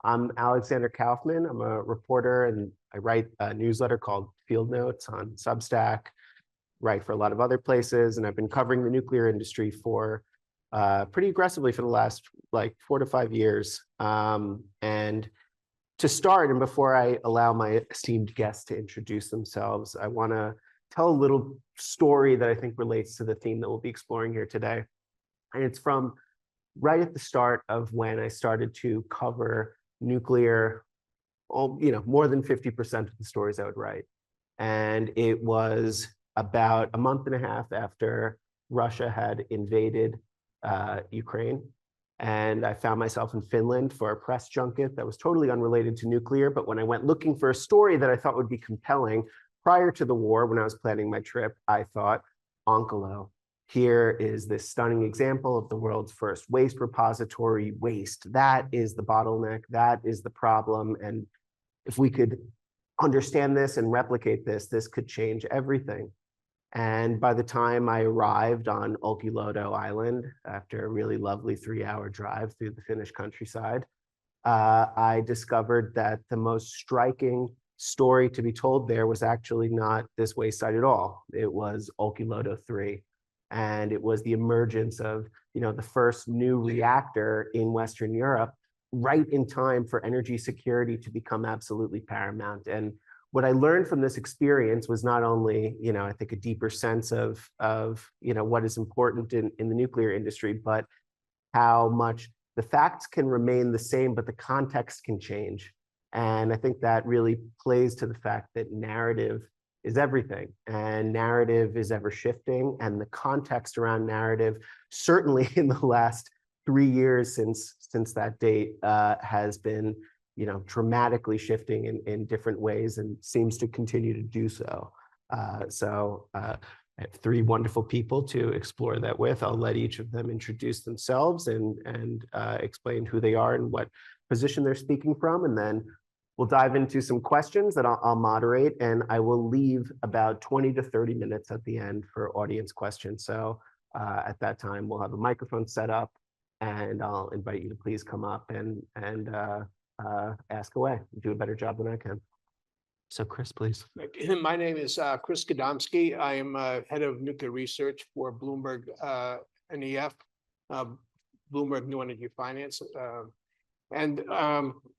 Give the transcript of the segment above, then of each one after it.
I'm Alexander Kaufman. I'm a reporter and I write a newsletter called Field Notes on Substack, write for a lot of other places, and I've been covering the nuclear industry for pretty aggressively for the last like 4 to 5 years. And to start, and before I allow my esteemed guests to introduce themselves, I want to tell a little story that I think relates to the theme that we'll be exploring here today. And it's from right at the start of when I started to cover nuclear, more than 50% of the stories I would write. And it was about a month and a half after Russia had invaded Ukraine. And I found myself in Finland for a press junket that was totally unrelated to nuclear. But when I went looking for a story that I thought would be compelling prior to the war, when I was planning my trip, I thought, Onkalo, here is this stunning example of the world's first waste repository. Waste, that is the bottleneck, that is the problem. And if we could understand this and replicate this, this could change everything. And by the time I arrived on Olkiluoto Island, after a really lovely 3-hour drive through the Finnish countryside, I discovered that the most striking story to be told there was actually not this waste site at all. It was Olkiluoto 3. And it was the emergence of, the first new reactor in Western Europe, right in time for energy security to become absolutely paramount. And what I learned from this experience was not only, I think a deeper sense of what is important in the nuclear industry, but how much the facts can remain the same, but the context can change. And I think that really plays to the fact that narrative is everything, and narrative is ever shifting, and the context around narrative, certainly in the last 3 years since that date, has been dramatically shifting in different ways and seems to continue to do so. I have 3 wonderful people to explore that with. I'll let each of them introduce themselves and explain who they are and what position they're speaking from, and then we'll dive into some questions that I'll moderate, and I will leave about 20 to 30 minutes at the end for audience questions. So at that time, we'll have a microphone set up, and I'll invite you to please come up and ask away. Do a better job than I can. So Chris, please. My name is Chris Gadomski. I am head of nuclear research for BloombergNEF, Bloomberg New Energy Finance.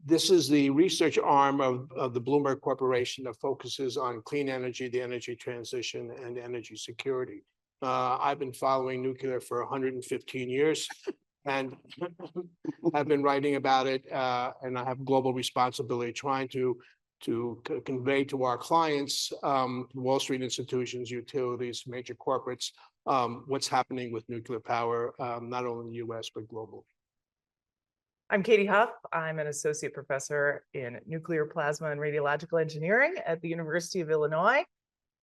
This is the research arm of the Bloomberg Corporation that focuses on clean energy, the energy transition, and energy security. I've been following nuclear for 115 years, and I've been writing about it, and I have global responsibility trying to convey to our clients, Wall Street institutions, utilities, major corporates, what's happening with nuclear power, not only in the US, but globally. I'm Katie Huff. I'm an associate professor in nuclear plasma and radiological engineering at the University of Illinois,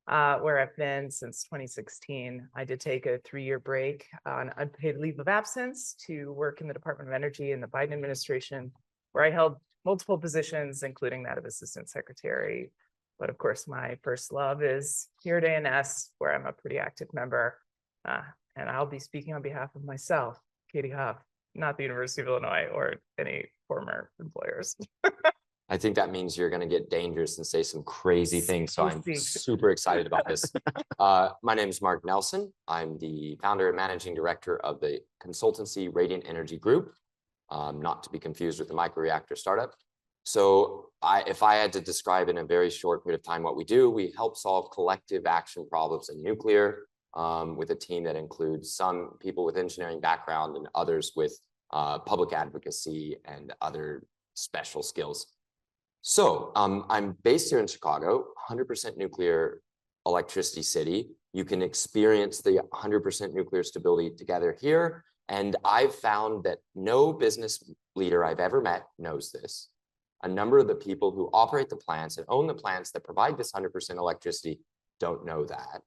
where I've been since 2016. I did take a 3-year break on unpaid leave of absence to work in the Department of Energy in the Biden administration, where I held multiple positions, including that of assistant secretary. But of course, my first love is here at ANS, where I'm a pretty active member. And I'll be speaking on behalf of myself, Katie Huff, not the University of Illinois or any former employers. I think that means you're going to get dangerous and say some crazy things. So I'm super excited about this. My name is Mark Nelson. I'm the founder and managing director of the consultancy Radiant Energy Group, not to be confused with the microreactor startup. So if I had to describe in a very short period of time what we do, we help solve collective action problems in nuclear, with a team that includes some people with engineering background and others with public advocacy and other special skills. So I'm based here in Chicago, 100% nuclear electricity city. You can experience the 100% nuclear stability together here. And I've found that no business leader I've ever met knows this. A number of the people who operate the plants and own the plants that provide this 100% electricity don't know that.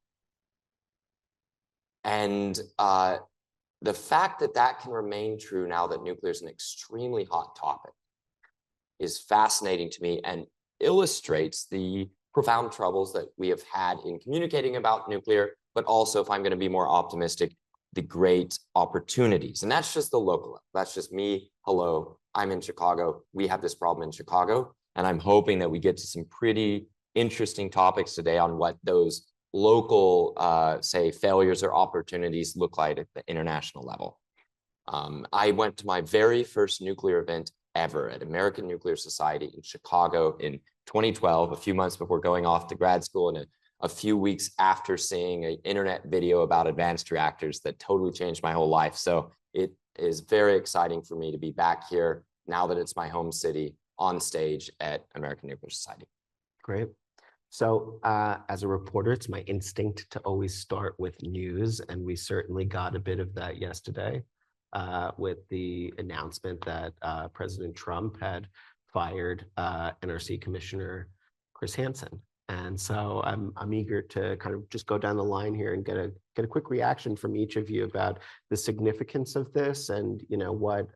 And the fact that that can remain true now that nuclear is an extremely hot topic is fascinating to me and illustrates the profound troubles that we have had in communicating about nuclear, but also, if I'm going to be more optimistic, the great opportunities. And that's just the local level. That's just me. Hello, I'm in Chicago. We have this problem in Chicago. And I'm hoping that we get to some pretty interesting topics today on what those local, say, failures or opportunities look like at the international level. I went to my very first nuclear event ever at American Nuclear Society in Chicago in 2012, a few months before going off to grad school, and a few weeks after seeing an internet video about advanced reactors that totally changed my whole life. So it is very exciting for me to be back here now that it's my home city on stage at American Nuclear Society. Great. So as a reporter, it's my instinct to always start with news, and we certainly got a bit of that yesterday with the announcement that President Trump had fired NRC Commissioner Chris Hansen. And so I'm eager to kind of just go down the line here and get a quick reaction from each of you about the significance of this, and what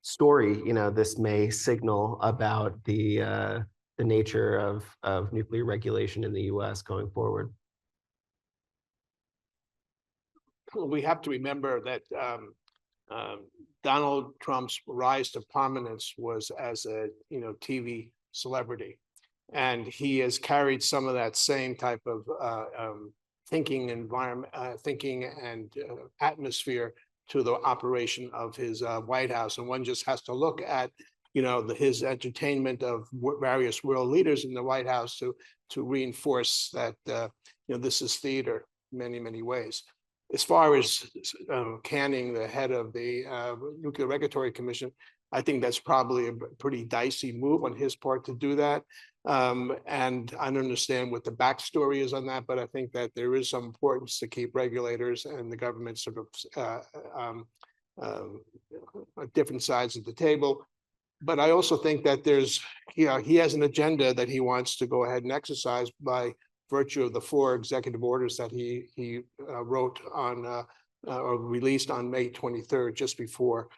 story this may signal about the nature of nuclear regulation in the U.S. going forward. We have to remember that Donald Trump's rise to prominence was as a TV celebrity, and he has carried some of that same type of thinking environment, thinking and atmosphere to the operation of his White House. And one just has to look at his entertainment of various world leaders in the White House to reinforce that this is theater in many, many ways. As far as Canning, the head of the Nuclear Regulatory Commission, I think that's probably a pretty dicey move on his part to do that. And I don't understand what the backstory is on that, but I think that there is some importance to keep regulators and the government sort of different sides of the table. But I also think that he has an agenda that he wants to go ahead and exercise by virtue of the 4 executive orders that he wrote on or released on May 23rd, just before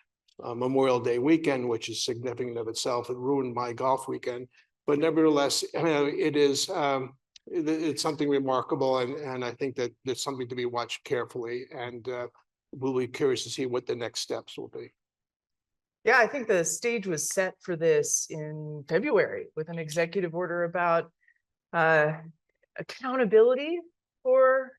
Memorial Day weekend, which is significant of itself. It ruined my golf weekend, but nevertheless, it's something remarkable, and I think that there's something to be watched carefully, and we'll be curious to see what the next steps will be. Yeah, I think the stage was set for this in February with an executive order about accountability for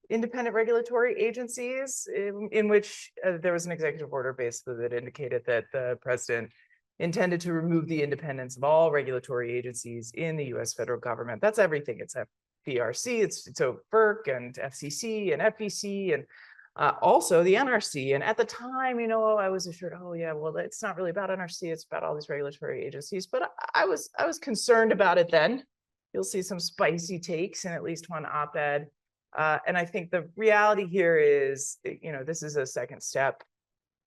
independent regulatory agencies, in which there was an executive order basically that indicated that the president intended to remove the independence of all regulatory agencies in the U.S. federal government. That's everything. It's FDRC, it's FERC and FCC and FEC, and also the NRC. And at the time, I was assured, oh yeah, well, it's not really about NRC, it's about all these regulatory agencies. But I was concerned about it then. You'll see some spicy takes in at least one op-ed. And I think the reality here is, this is a second step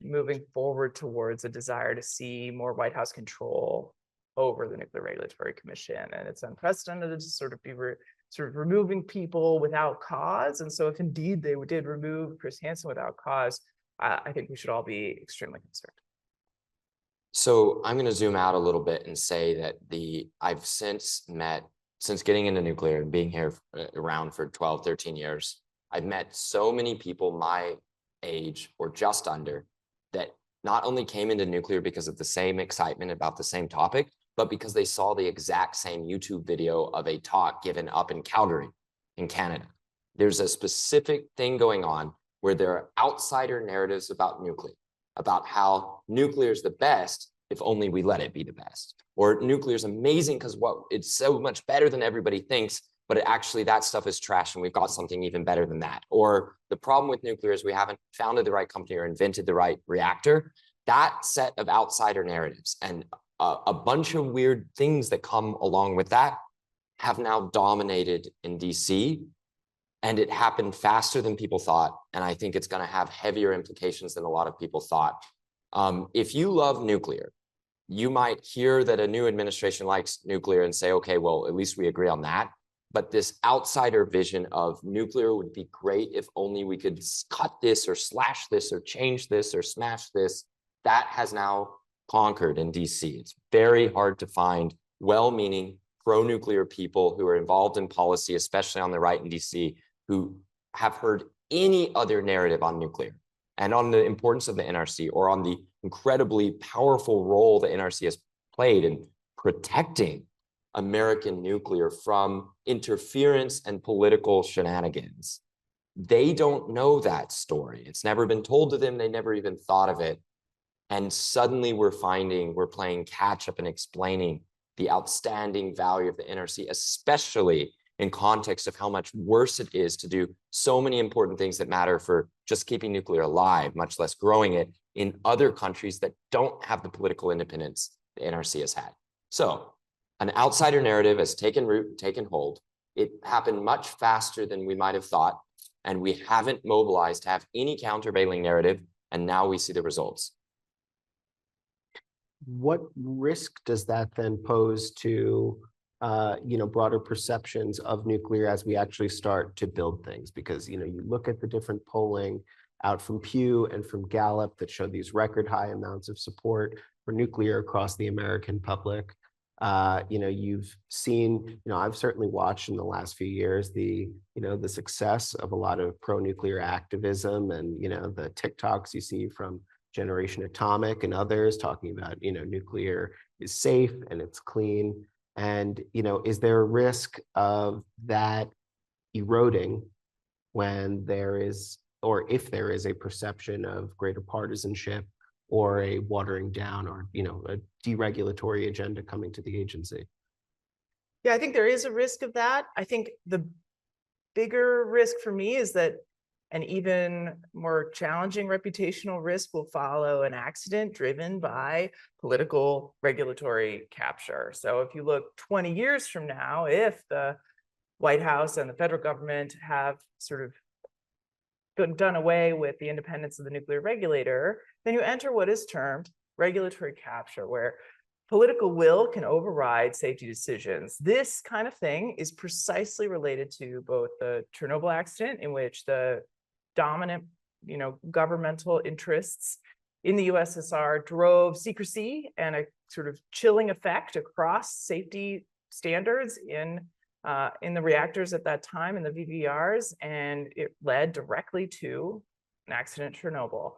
moving forward towards a desire to see more White House control over the Nuclear Regulatory Commission. And it's unprecedented to sort of be removing people without cause. And so if indeed they did remove Chris Hansen without cause, I think we should all be extremely concerned. So I'm going to zoom out a little bit and say that I've since getting into nuclear and being here around for 12, 13 years, I've met so many people my age or just under that not only came into nuclear because of the same excitement about the same topic, but because they saw the exact same YouTube video of a talk given up in Calgary in Canada. There's a specific thing going on where there are outsider narratives about nuclear, about how nuclear is the best if only we let it be the best. Or nuclear is amazing because it's so much better than everybody thinks, but actually that stuff is trash and we've got something even better than that. Or the problem with nuclear is we haven't founded the right company or invented the right reactor. That set of outsider narratives and a bunch of weird things that come along with that have now dominated in DC, and it happened faster than people thought. And I think it's going to have heavier implications than a lot of people thought. If you love nuclear, you might hear that a new administration likes nuclear and say, okay, well, at least we agree on that. But this outsider vision of nuclear would be great if only we could cut this or slash this or change this or smash this, that has now conquered in DC. It's very hard to find well-meaning pro-nuclear people who are involved in policy, especially on the right in DC, who have heard any other narrative on nuclear. and on the importance of the NRC, or on the incredibly powerful role the NRC has played in protecting American nuclear from interference and political shenanigans. They don't know that story. It's never been told to them. They never even thought of it. And suddenly we're playing catch up and explaining the outstanding value of the NRC, especially in context of how much worse it is to do so many important things that matter for just keeping nuclear alive, much less growing it, in other countries that don't have the political independence the NRC has had. So an outsider narrative has taken root, taken hold. It happened much faster than we might have thought, and we haven't mobilized to have any countervailing narrative, and now we see the results. What risk does that then pose to broader perceptions of nuclear as we actually start to build things? Because you look at the different polling out from Pew and from Gallup that show these record high amounts of support for nuclear across the American public. You've seen, I've certainly watched in the last few years the success of a lot of pro-nuclear activism, and the TikToks you see from Generation Atomic and others talking about nuclear is safe and it's clean. And is there a risk of that eroding when there is, or if there is, a perception of greater partisanship or a watering down, or a deregulatory agenda coming to the agency? Yeah, I think there is a risk of that. I think the bigger risk for me is that an even more challenging reputational risk will follow an accident driven by political regulatory capture. So if you look 20 years from now, if the White House and the federal government have sort of done away with the independence of the nuclear regulator, then you enter what is termed regulatory capture, where political will can override safety decisions. This kind of thing is precisely related to both the Chernobyl accident, in which the dominant, governmental interests in the USSR drove secrecy and a sort of chilling effect across safety standards in the reactors at that time, in the VVRs, and it led directly to an accident at Chernobyl.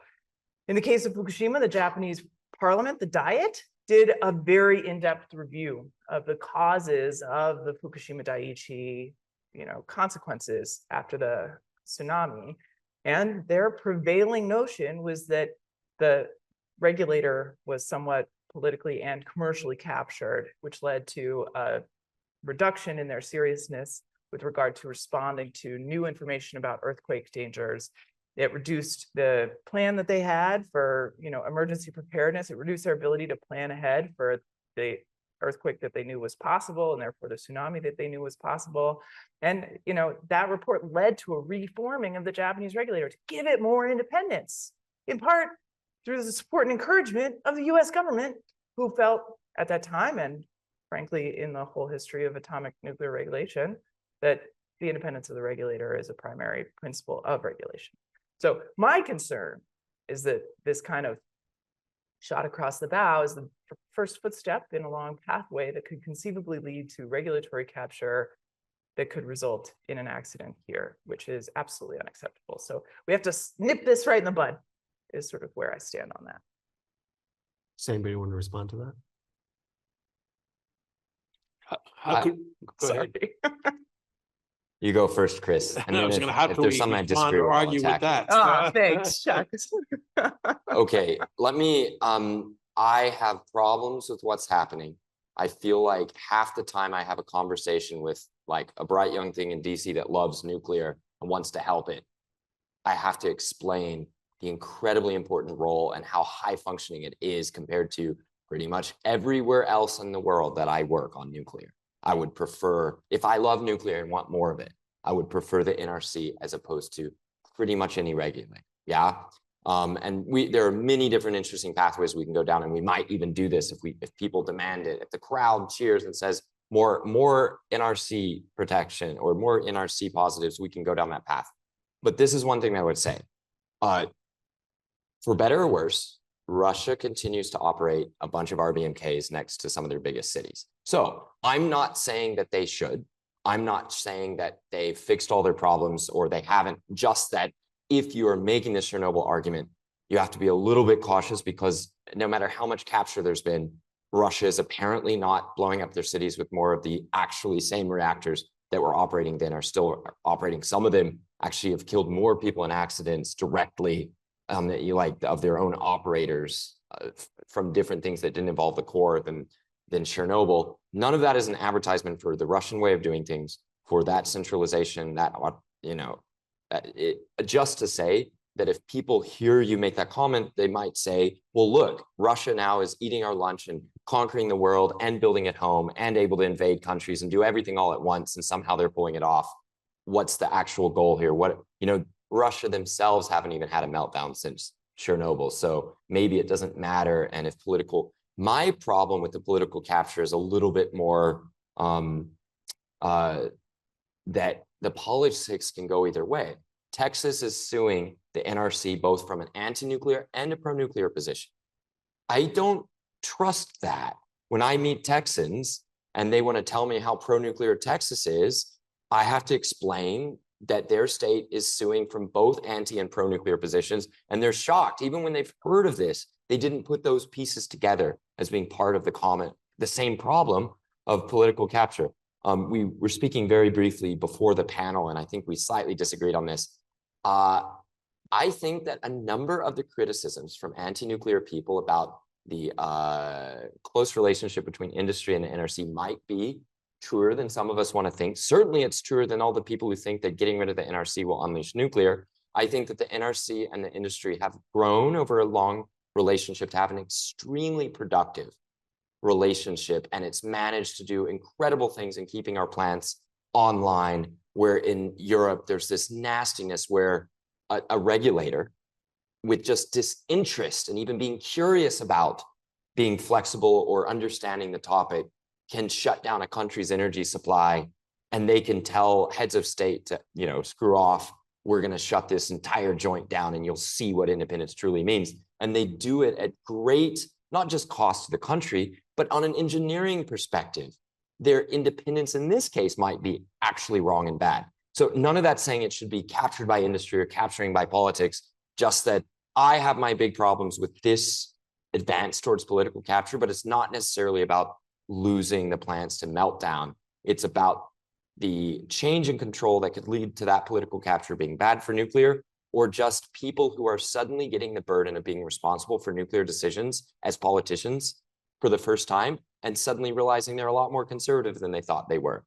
In the case of Fukushima, the Japanese parliament, the Diet, did a very in-depth review of the causes of the Fukushima Daiichi, consequences after the tsunami. And their prevailing notion was that the regulator was somewhat politically and commercially captured, which led to a reduction in their seriousness with regard to responding to new information about earthquake dangers. It reduced the plan that they had for, emergency preparedness. It reduced their ability to plan ahead for the earthquake that they knew was possible, and therefore the tsunami that they knew was possible. And, that report led to a reforming of the Japanese regulator to give it more independence, in part through the support and encouragement of the US government, who felt at that time, and frankly, in the whole history of atomic nuclear regulation, that the independence of the regulator is a primary principle of regulation. So my concern is that this kind of shot across the bow is the first footstep in a long pathway that could conceivably lead to regulatory capture that could result in an accident here, which is absolutely unacceptable. So we have to nip this right in the bud, is sort of where I stand on that. Does anybody want to respond to that? How could, go ahead. Sorry. You go first, Chris. And I then was going to if there's something I respond disagree or with, I'll argue with attack that. Oh, thanks, Chuck. Okay, let me, I have problems with what's happening. I feel like half the time I have a conversation with like a bright young thing in DC that loves nuclear and wants to help it, I have to explain the incredibly important role and how high functioning it is compared to pretty much everywhere else in the world that I work on nuclear. I would prefer, if I love nuclear and want more of it, I would prefer the NRC as opposed to pretty much any regulator. Yeah. And there are many different interesting pathways we can go down, and we might even do this if people demand it. If the crowd cheers and says more NRC protection or more NRC positives, we can go down that path. But this is one thing I would say. For better or worse, Russia continues to operate a bunch of RBMKs next to some of their biggest cities. So I'm not saying that they should. I'm not saying that they've fixed all their problems or they haven't, just that if you are making this Chernobyl argument, you have to be a little bit cautious because no matter how much capture there's been, Russia is apparently not blowing up their cities with more of the actually same reactors that were operating then are still operating. Some of them actually have killed more people in accidents directly of their own operators from different things that didn't involve the core than Chernobyl. None of that is an advertisement for the Russian way of doing things, for that centralization, that, just to say that if people hear you make that comment, they might say, well, look, Russia now is eating our lunch and conquering the world and building it home and able to invade countries and do everything all at once, and somehow they're pulling it off. What's the actual goal here? Russia themselves haven't even had a meltdown since Chernobyl, so maybe it doesn't matter. And if my problem with the political capture is a little bit more that the politics can go either way. Texas is suing the NRC both from an anti-nuclear and a pro-nuclear position. I don't trust that. When I meet Texans and they want to tell me how pro-nuclear Texas is, I have to explain that their state is suing from both anti and pro-nuclear positions, and they're shocked. Even when they've heard of this, they didn't put those pieces together as being part of the same problem of political capture. We were speaking very briefly before the panel, and I think we slightly disagreed on this. I think that a number of the criticisms from anti-nuclear people about the close relationship between industry and the NRC might be truer than some of us want to think. Certainly it's truer than all the people who think that getting rid of the NRC will unleash nuclear. I think that the NRC and the industry have grown over a long relationship to have an extremely productive relationship, and it's managed to do incredible things in keeping our plants online, where in Europe there's this nastiness where a regulator with just disinterest and even being curious about being flexible or understanding the topic can shut down a country's energy supply, and they can tell heads of state to, screw off, we're going to shut this entire joint down and you'll see what independence truly means. And they do it at great, not just cost to the country, but on an engineering perspective, their independence in this case might be actually wrong and bad. So none of that saying it should be captured by industry or capturing by politics, just that I have my big problems with this advance towards political capture, but it's not necessarily about losing the plants to meltdown. It's about the change in control that could lead to that political capture being bad for nuclear, or just people who are suddenly getting the burden of being responsible for nuclear decisions as politicians for the first time, and suddenly realizing they're a lot more conservative than they thought they were.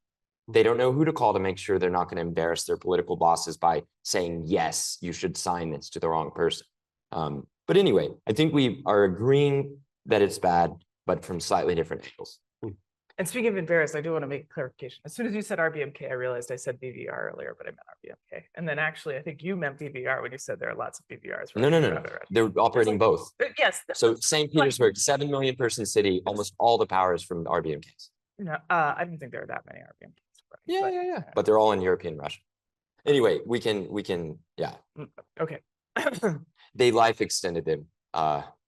They don't know who to call to make sure they're not going to embarrass their political bosses by saying, yes, you should sign this to the wrong person. But anyway, I think we are agreeing that it's bad, but from slightly different angles. And speaking of embarrassed, I do want to make a clarification. As soon as you said RBMK, I realized I said BVR earlier, but I meant RBMK. And then actually, I think you meant BVR when you said there are lots of BVRs. No. They're operating both. Yes. So St. Petersburg, 7 million person city, almost all the power is from RBMKs. No, I didn't think there were that many RBMKs. Yeah. But they're all in European Russia. Anyway, we can, yeah. Okay. They life extended them.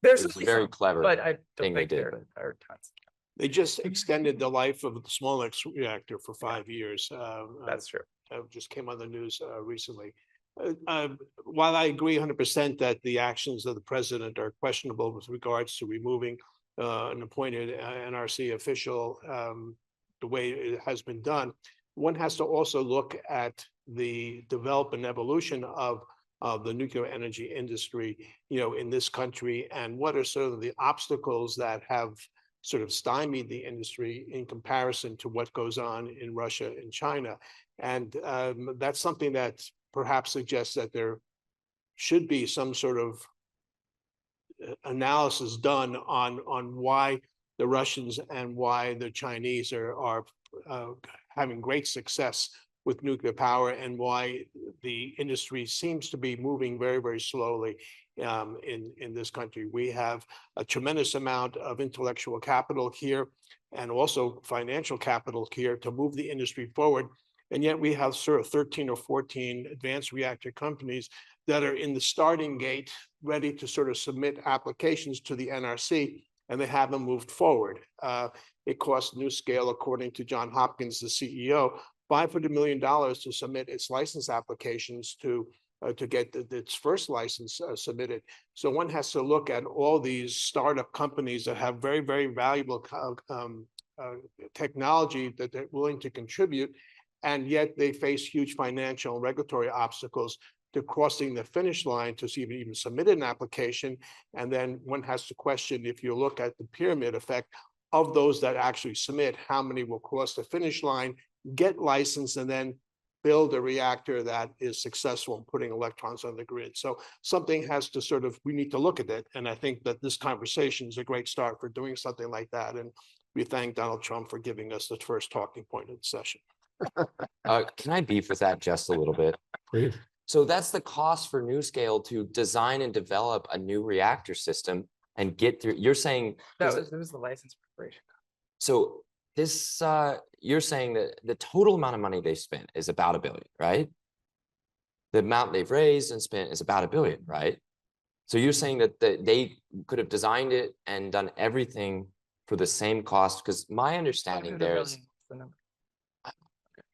There's a very clever but I don't thing think they did. there are tons. They just extended the life of the small X reactor for 5 years. That's true. Just came on the news recently. While I agree 100% that the actions of the president are questionable with regards to removing an appointed NRC official the way it has been done, one has to also look at the development and evolution of the nuclear energy industry, in this country, and what are sort of the obstacles that have sort of stymied the industry in comparison to what goes on in Russia and China. And that's something that perhaps suggests that there should be some sort of analysis done on why the Russians and why the Chinese are having great success with nuclear power, and why the industry seems to be moving very, very slowly in this country. We have a tremendous amount of intellectual capital here, and also financial capital here to move the industry forward. And yet we have sort of 13 or 14 advanced reactor companies that are in the starting gate, ready to sort of submit applications to the NRC, and they haven't moved forward. It costs NuScale, according to John Hopkins, the CEO, $500 million to submit its license applications to to get its first license submitted. So one has to look at all these startup companies that have very, very valuable technology that they're willing to contribute, and yet they face huge financial and regulatory obstacles to crossing the finish line to even submit an application. And then one has to question, if you look at the pyramid effect of those that actually submit, how many will cross the finish line, get licensed, and then build a reactor that is successful in putting electrons on the grid. So something has to we need to look at it. And I think that this conversation is a great start for doing something like that. And we thank Donald Trump for giving us the first talking point of the session. Can I beef with that just a little bit? Please. So that's the cost for NuScale to design and develop a new reactor system and get through. You're saying it was the license preparation. so. This you're saying that the total amount of money they spent is about $1 billion, right? The amount they've raised and spent is about $1 billion, right? So you're saying that they could have designed it and done everything for the same cost? Because my understanding there is,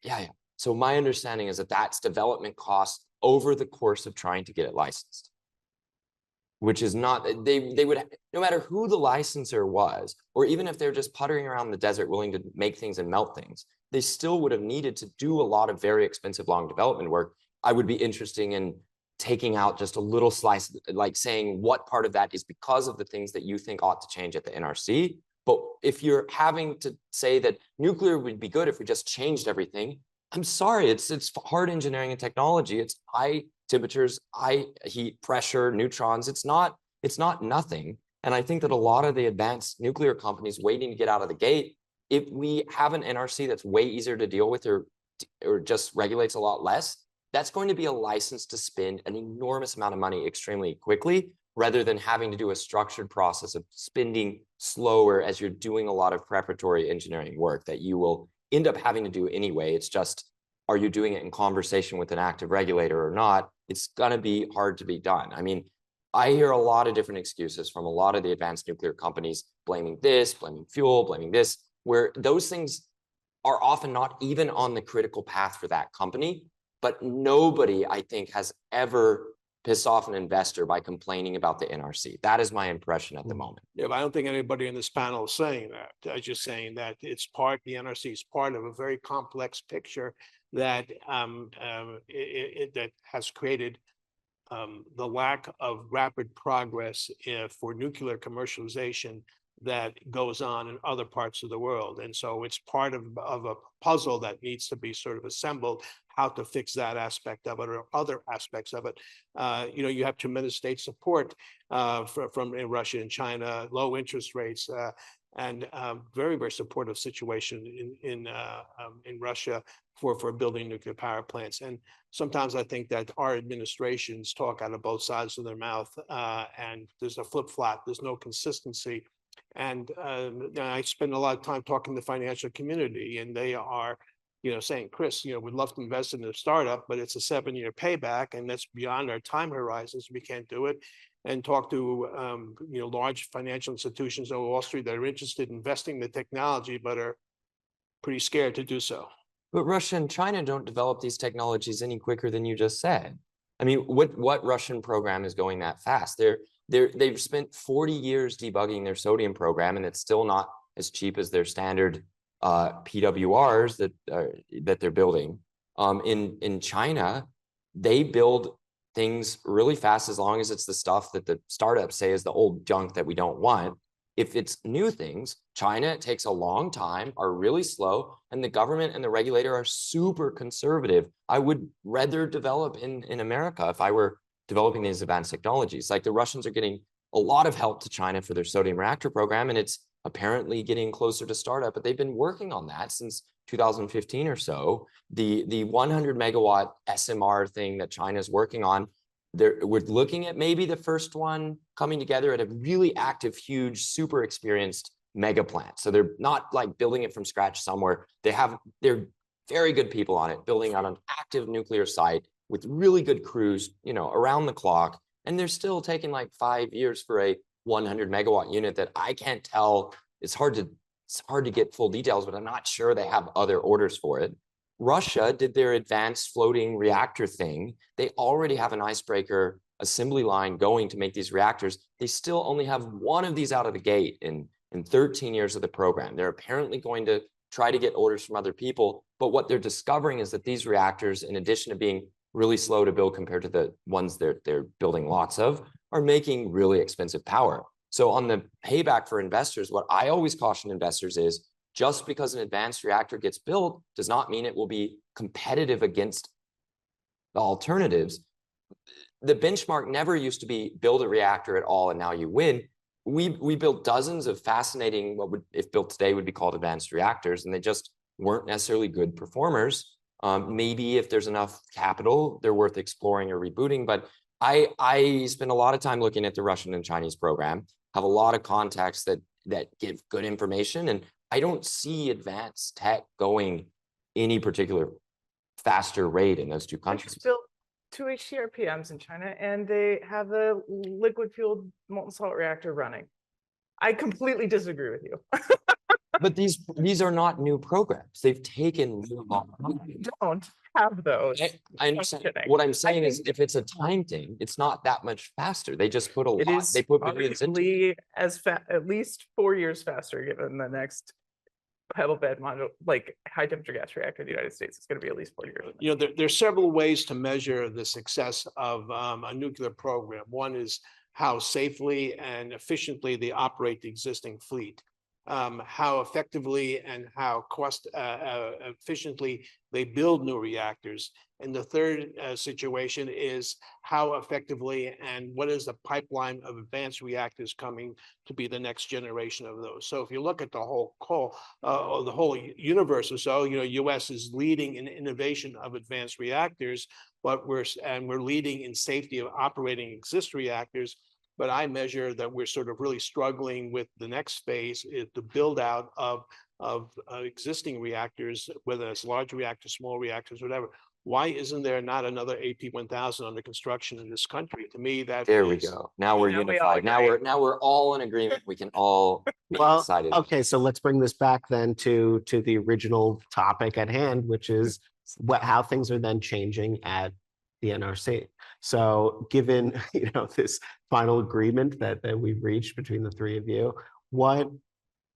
yeah. So my understanding is that that's development cost over the course of trying to get it licensed, which is not, they would, no matter who the licensor was, or even if they're just puttering around the desert willing to make things and melt things, they still would have needed to do a lot of very expensive long development work. I would be interested in taking out just a little slice, like saying what part of that is because of the things that you think ought to change at the NRC. But if you're having to say that nuclear would be good if we just changed everything, I'm sorry, it's hard engineering and technology. It's high temperatures, high heat, pressure, neutrons. It's not nothing. And I think that a lot of the advanced nuclear companies waiting to get out of the gate, if we have an NRC that's way easier to deal with or just regulates a lot less, that's going to be a license to spend an enormous amount of money extremely quickly, rather than having to do a structured process of spending slower as you're doing a lot of preparatory engineering work that you will end up having to do anyway. It's just, are you doing it in conversation with an active regulator or not? It's going to be hard to be done. I mean, I hear a lot of different excuses from a lot of the advanced nuclear companies blaming this, blaming fuel, blaming this, where those things are often not even on the critical path for that company. But nobody, I think, has ever pissed off an investor by complaining about the NRC. That is my impression at the moment. Yeah, but I don't think anybody in this panel is saying that. I'm just saying that the NRC is part of a very complex picture that that has created the lack of rapid progress for nuclear commercialization that goes on in other parts of the world. And so it's part of a puzzle that needs to be sort of assembled, how to fix that aspect of it or other aspects of it. You have tremendous state support from Russia and China, low interest rates, and very, very supportive situation in Russia for building nuclear power plants. And sometimes I think that our administrations talk out of both sides of their mouth, and there's a flip-flop, there's no consistency. And I spend a lot of time talking to the financial community, and they are, saying, Chris, we'd love to invest in a startup, but it's a 7-year payback, and that's beyond our time horizons. We can't do it. And talk to, large financial institutions on Wall Street that are interested in investing in the technology, but are pretty scared to do so. But Russia and China don't develop these technologies any quicker than you just said. I mean, what Russian program is going that fast? They've spent 40 years debugging their sodium program, and it's still not as cheap as their standard PWRs that they're building. In China, they build things really fast as long as it's the stuff that the startups say is the old junk that we don't want. If it's new things, China, it takes a long time, are really slow, and the government and the regulator are super conservative. I would rather develop in America if I were developing these advanced technologies. Like the Russians are getting a lot of help to China for their sodium reactor program, and it's apparently getting closer to startup, but they've been working on that since 2015 or so. The 100 megawatt SMR thing that China's working on, we're looking at maybe the first one coming together at a really active, huge, super experienced mega plant. So they're not like building it from scratch somewhere. They're very good people on it, building on an active nuclear site with really good crews, around the clock. And they're still taking like 5 years for a 100 megawatt unit that I can't tell. It's hard to get full details, but I'm not sure they have other orders for it. Russia did their advanced floating reactor thing. They already have an icebreaker assembly line going to make these reactors. They still only have one of these out of the gate in 13 years of the program. They're apparently going to try to get orders from other people. But what they're discovering is that these reactors, in addition to being really slow to build compared to the ones they're building lots of, are making really expensive power. So on the payback for investors, what I always caution investors is just because an advanced reactor gets built does not mean it will be competitive against the alternatives. The benchmark never used to be build a reactor at all and now you win. We built dozens of fascinating, what would, if built today, would be called advanced reactors, and they just weren't necessarily good performers. Maybe if there's enough capital, they're worth exploring or rebooting. But I spend a lot of time looking at the Russian and Chinese program, have a lot of contacts that give good information, and I don't see advanced tech going any particular faster rate in those two countries. Built 2 HTRPMs in China, and they have a liquid fueled molten salt reactor running. I completely disagree with you. But these are not new programs. They've taken Don't have those. I understand. What I'm saying is, if it's a time thing, it's not that much faster. They just put a lot. They put billions into it. At least 4 years faster, given the next pebble bed module, like high temperature gas reactor in the United States. It's going to be at least 4 years. You know, there's several ways to measure the success of a nuclear program. One is how safely and efficiently they operate the existing fleet. How effectively and how cost efficiently they build new reactors. And the third situation is how effectively and what is the pipeline of advanced reactors coming to be the next generation of those. So if you look at the whole universe or so, you know, US is leading in innovation of advanced reactors, but we're leading in safety of operating existing reactors. But I measure that we're sort of really struggling with the next phase, is the build out of existing reactors, whether it's large reactors, small reactors, whatever. Why isn't there not another AP1000 under construction in this country? To me, that there we go. Now we're unified. Now we're all in agreement. We can all be excited. Okay, so let's bring this back then to the original topic at hand, which is how things are then changing at the NRC. So given, you know, this final agreement that we've reached between the three of you, what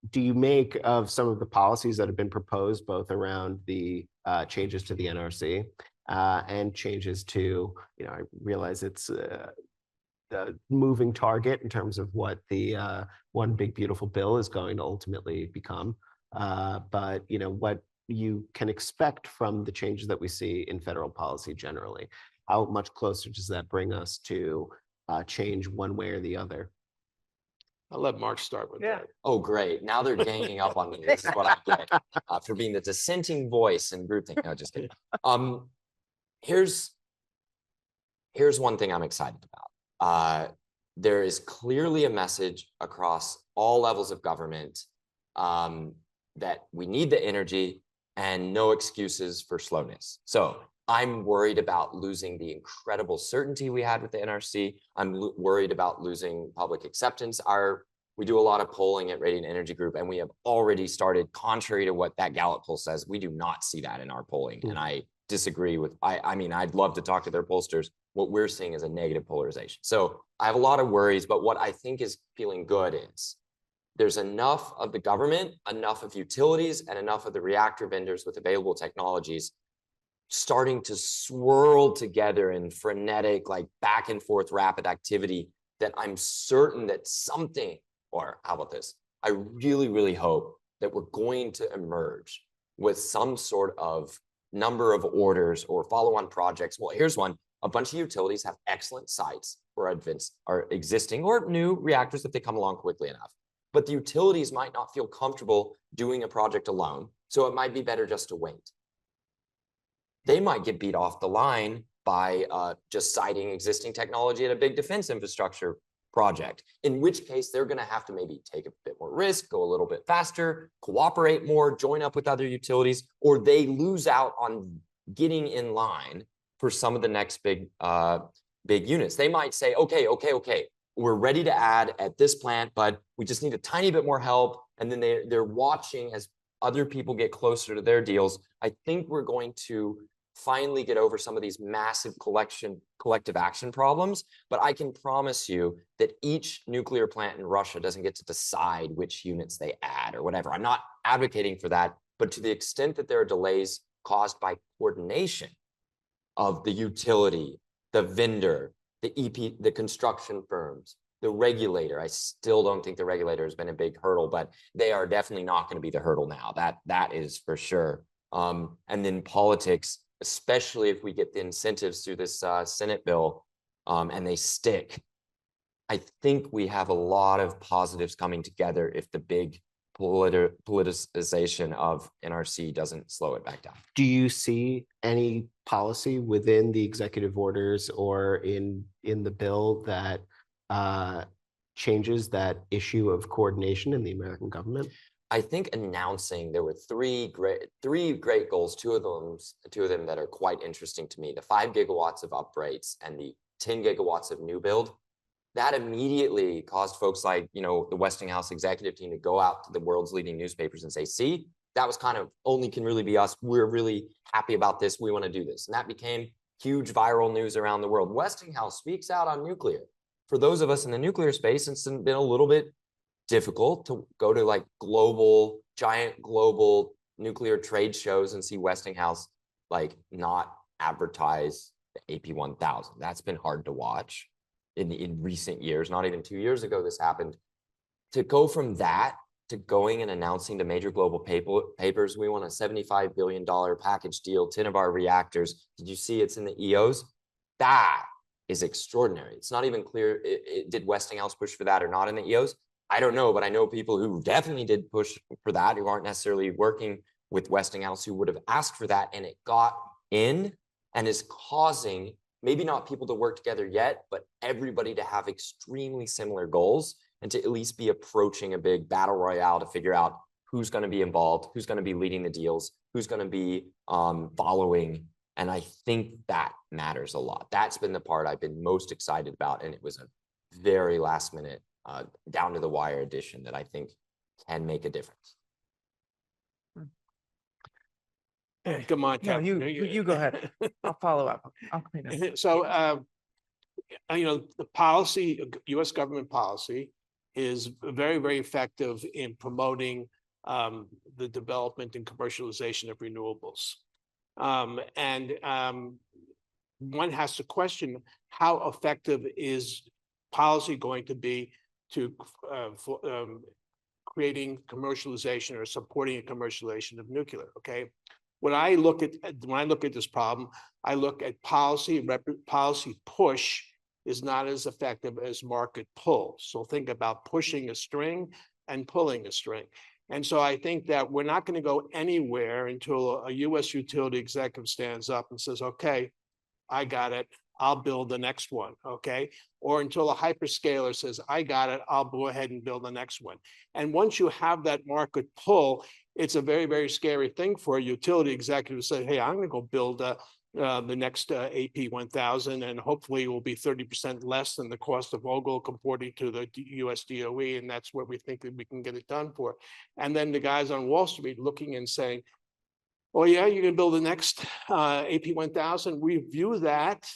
do you make of some of the policies that have been proposed, both around the changes to the NRC and changes to, you know, I realize it's the moving target in terms of what the one big beautiful bill is going to ultimately become, but you know, what you can expect from the changes that we see in federal policy generally. How much closer does that bring us to change one way or the other? I'll let Mark start with that. Oh, great. Now they're ganging up on me. This is what I get for being the dissenting voice in groupthink. No, just kidding. Here's one thing I'm excited about. There is clearly a message across all levels of government that we need the energy and no excuses for slowness. So I'm worried about losing the incredible certainty we had with the NRC. I'm worried about losing public acceptance. We do a lot of polling at Radiant Energy Group, and we have already started, contrary to what that Gallup poll says, we do not see that in our polling. And I disagree with, I mean, I'd love to talk to their pollsters. What we're seeing is a negative polarization. So I have a lot of worries, but what I think is feeling good is there's enough of the government, enough of utilities, and enough of the reactor vendors with available technologies starting to swirl together in frenetic, like back and forth rapid activity, that I'm certain that something, or how about this? I really, really hope that we're going to emerge with some sort of number of orders or follow-on projects. Well, here's one. A bunch of utilities have excellent sites for advanced or existing or new reactors if they come along quickly enough. But the utilities might not feel comfortable doing a project alone, so it might be better just to wait. They might get beat off the line by just citing existing technology at a big defense infrastructure project, in which case they're going to have to maybe take a bit more risk, go a little bit faster, cooperate more, join up with other utilities, or they lose out on getting in line for some of the next big units. They might say, okay, we're ready to add at this plant, but we just need a tiny bit more help. And then they're watching as other people get closer to their deals, I think we're going to finally get over some of these massive collective action problems. But I can promise you that each nuclear plant in Russia doesn't get to decide which units they add or whatever. I'm not advocating for that, but to the extent that there are delays caused by coordination of the utility, the vendor, the EP, the construction firms, the regulator. I still don't think the regulator has been a big hurdle, but they are definitely not going to be the hurdle now. That is for sure. And then politics, especially if we get the incentives through this Senate bill and they stick. I think we have a lot of positives coming together if the big politicization of NRC doesn't slow it back down. Do you see any policy within the executive orders or in the bill that changes that issue of coordination in the American government? I think announcing there were three great goals, two of them that are quite interesting to me, the 5 gigawatts of uprates and the 10 gigawatts of new build. That immediately caused folks like, the Westinghouse executive team to go out to the world's leading newspapers and say, see, that was kind of only can really be us. We're really happy about this. We want to do this. And that became huge viral news around the world. Westinghouse speaks out on nuclear. For those of us in the nuclear space, it's been a little bit difficult to go to like giant global nuclear trade shows and see Westinghouse like not advertise the AP1000. That's been hard to watch in recent years. Not even 2 years ago this happened. To go from that to going and announcing to major global papers, we want a $75 billion package deal, 10 of our reactors. Did you see it's in the EOs? That is extraordinary. It's not even clear, did Westinghouse push for that or not in the EOs? I don't know, but I know people who definitely did push for that, who aren't necessarily working with Westinghouse, who would have asked for that, and it got in and is causing maybe not people to work together yet, but everybody to have extremely similar goals and to at least be approaching a big battle royale to figure out who's going to be involved, who's going to be leading the deals, who's going to be following. And I think that matters a lot. That's been the part I've been most excited about. And it was a very last minute, down to the wire addition that I think can make a difference. Come on, No, Kathryn. you go ahead. I'll follow up. I'll clean up. So, the policy, U.S. government policy is very, very effective in promoting the development and commercialization of renewables. One has to question how effective is policy going to be to creating commercialization or supporting a commercialization of nuclear, okay? When I look at this problem, I look at policy push is not as effective as market pull. So think about pushing a string and pulling a string. And so I think that we're not going to go anywhere until a U.S. utility executive stands up and says, okay, I got it, I'll build the next one, okay? Or until a hyperscaler says, I got it, I'll go ahead and build the next one. And once you have that market pull, it's a very, very scary thing for a utility executive to say, hey, I'm going to go build the next AP1000, and hopefully it will be 30% less than the cost of Vogtle according to the US DOE, and that's what we think that we can get it done for. And then the guys on Wall Street looking and saying, oh yeah, you're going to build the next AP1000. We view that,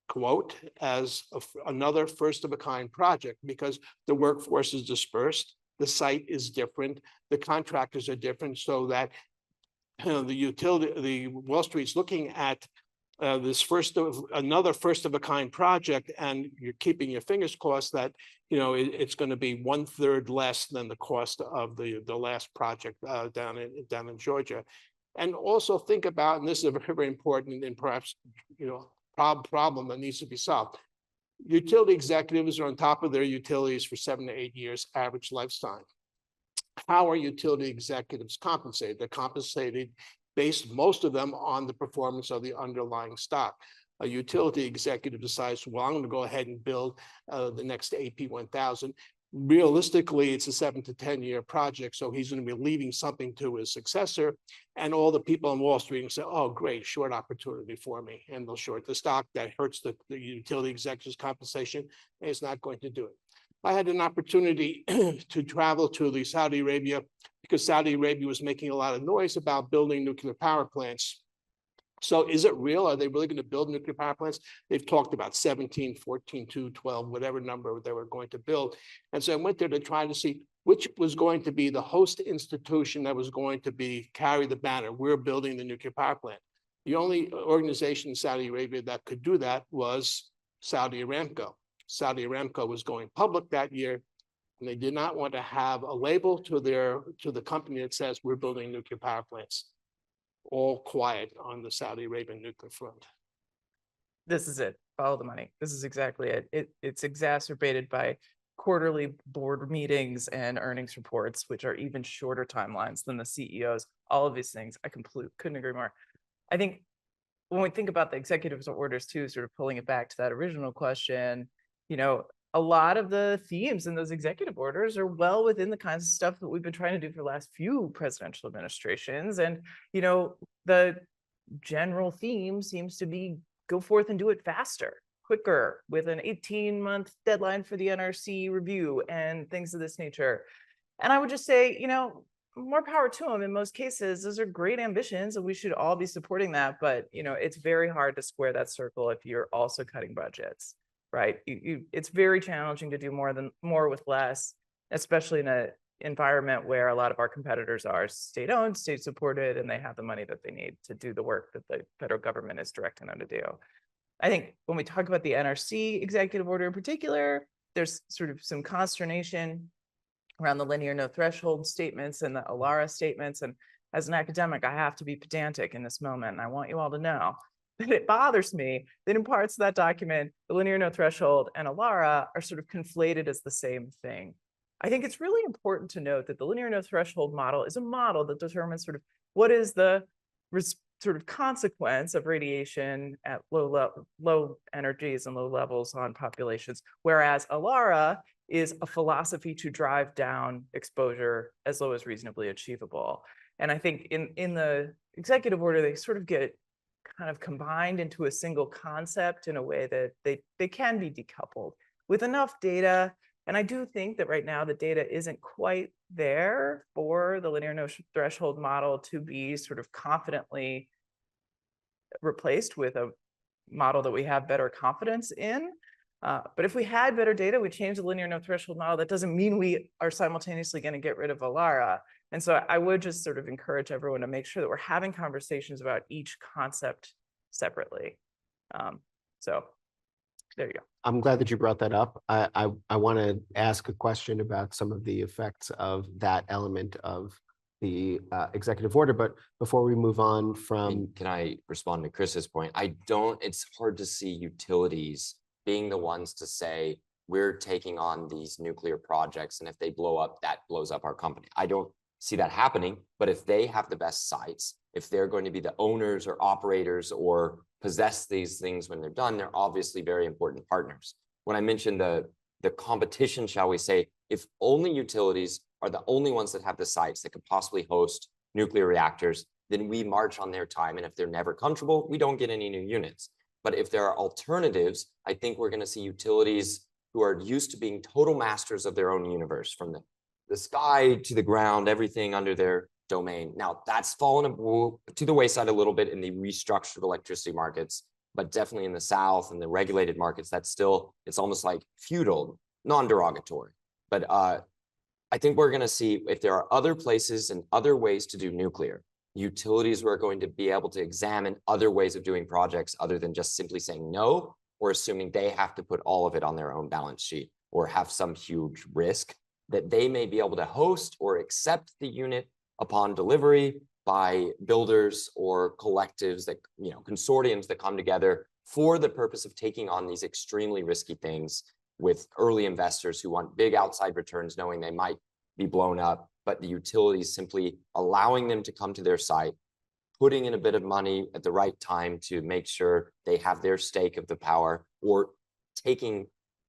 quote, as another first of a kind project because the workforce is dispersed, the site is different, the contractors are different, so that the Wall Street's looking at this another first of a kind project, and you're keeping your fingers crossed that it's going to be 1/3 less than the cost of the last project down in Georgia. And also think about, and this is a very, very important and perhaps problem that needs to be solved. Utility executives are on top of their utilities for 7 to 8 years average lifetime. How are utility executives compensated? They're compensated based, most of them, on the performance of the underlying stock. A utility executive decides, well, I'm going to go ahead and build the next AP1000. Realistically, it's a 7 to 10 year project, so he's going to be leaving something to his successor, and all the people on Wall Street will say, oh, great, short opportunity for me, and they'll short the stock. That hurts the utility executive's compensation, and it's not going to do it. I had an opportunity to travel to the Saudi Arabia because Saudi Arabia was making a lot of noise about building nuclear power plants. So is it real? Are they really going to build nuclear power plants? They've talked about 17, 14, 2, 12, whatever number they were going to build. And so I went there to try to see which was going to be the host institution that was going to carry the banner. We're building the nuclear power plant. The only organization in Saudi Arabia that could do that was Saudi Aramco. Saudi Aramco was going public that year, and they did not want to have a label to the company that says we're building nuclear power plants. All quiet on the Saudi Arabian nuclear front. This is it. Follow the money. This is exactly it. It's exacerbated by quarterly board meetings and earnings reports, which are even shorter timelines than the CEOs. All of these things, I couldn't agree more. I think when we think about the executive orders too, sort of pulling it back to that original question, you know, a lot of the themes in those executive orders are well within the kinds of stuff that we've been trying to do for the last few presidential administrations. And, you know, the general theme seems to be go forth and do it faster, quicker, with an 18-month deadline for the NRC review and things of this nature. And I would just say, you know, more power to them in most cases. Those are great ambitions and we should all be supporting that. But, you know, it's very hard to square that circle if you're also cutting budgets. Right. It's very challenging to do more with less, especially in an environment where a lot of our competitors are state-owned, state-supported, and they have the money that they need to do the work that the federal government is directing them to do. I think when we talk about the NRC executive order in particular, there's sort of some consternation around the linear no threshold statements and the ALARA statements. And as an academic, I have to be pedantic in this moment, and I want you all to know that it bothers me that in parts of that document, the linear no threshold and ALARA are sort of conflated as the same thing. I think it's really important to note that the linear no threshold model is a model that determines sort of what is the sort of consequence of radiation at low energies and low levels on populations, whereas ALARA is a philosophy to drive down exposure as low as reasonably achievable. And I think in the executive order, they sort of get kind of combined into a single concept in a way that they can be decoupled with enough data. And I do think that right now the data isn't quite there for the linear no threshold model to be sort of confidently replaced with a model that we have better confidence in. But if we had better data, we change the linear no threshold model. That doesn't mean we are simultaneously going to get rid of ALARA. And so I would just sort of encourage everyone to make sure that we're having conversations about each concept separately. So there you go. I'm glad that you brought that up. I want to ask a question about some of the effects of that element of the executive order. But before we move on from... Can I respond to Chris's point? It's hard to see utilities being the ones to say, we're taking on these nuclear projects, and if they blow up, that blows up our company. I don't see that happening, but if they have the best sites, if they're going to be the owners or operators or possess these things when they're done, they're obviously very important partners. When I mentioned the competition, shall we say, if only utilities are the only ones that have the sites that could possibly host nuclear reactors, then we march on their time. And if they're never comfortable, we don't get any new units. But if there are alternatives, I think we're going to see utilities who are used to being total masters of their own universe, from the sky to the ground, everything under their domain. Now, that's fallen to the wayside a little bit in the restructured electricity markets, but definitely in the South and the regulated markets, it's almost like feudal, non-derogatory. But I think we're going to see, if there are other places and other ways to do nuclear, utilities who are going to be able to examine other ways of doing projects other than just simply saying no, or assuming they have to put all of it on their own balance sheet or have some huge risk, that they may be able to host or accept the unit upon delivery by builders or collectives that, consortiums that come together for the purpose of taking on these extremely risky things with early investors who want big outside returns, knowing they might be blown up, but the utilities simply allowing them to come to their site, putting in a bit of money at the right time to make sure they have their stake of the power, or taking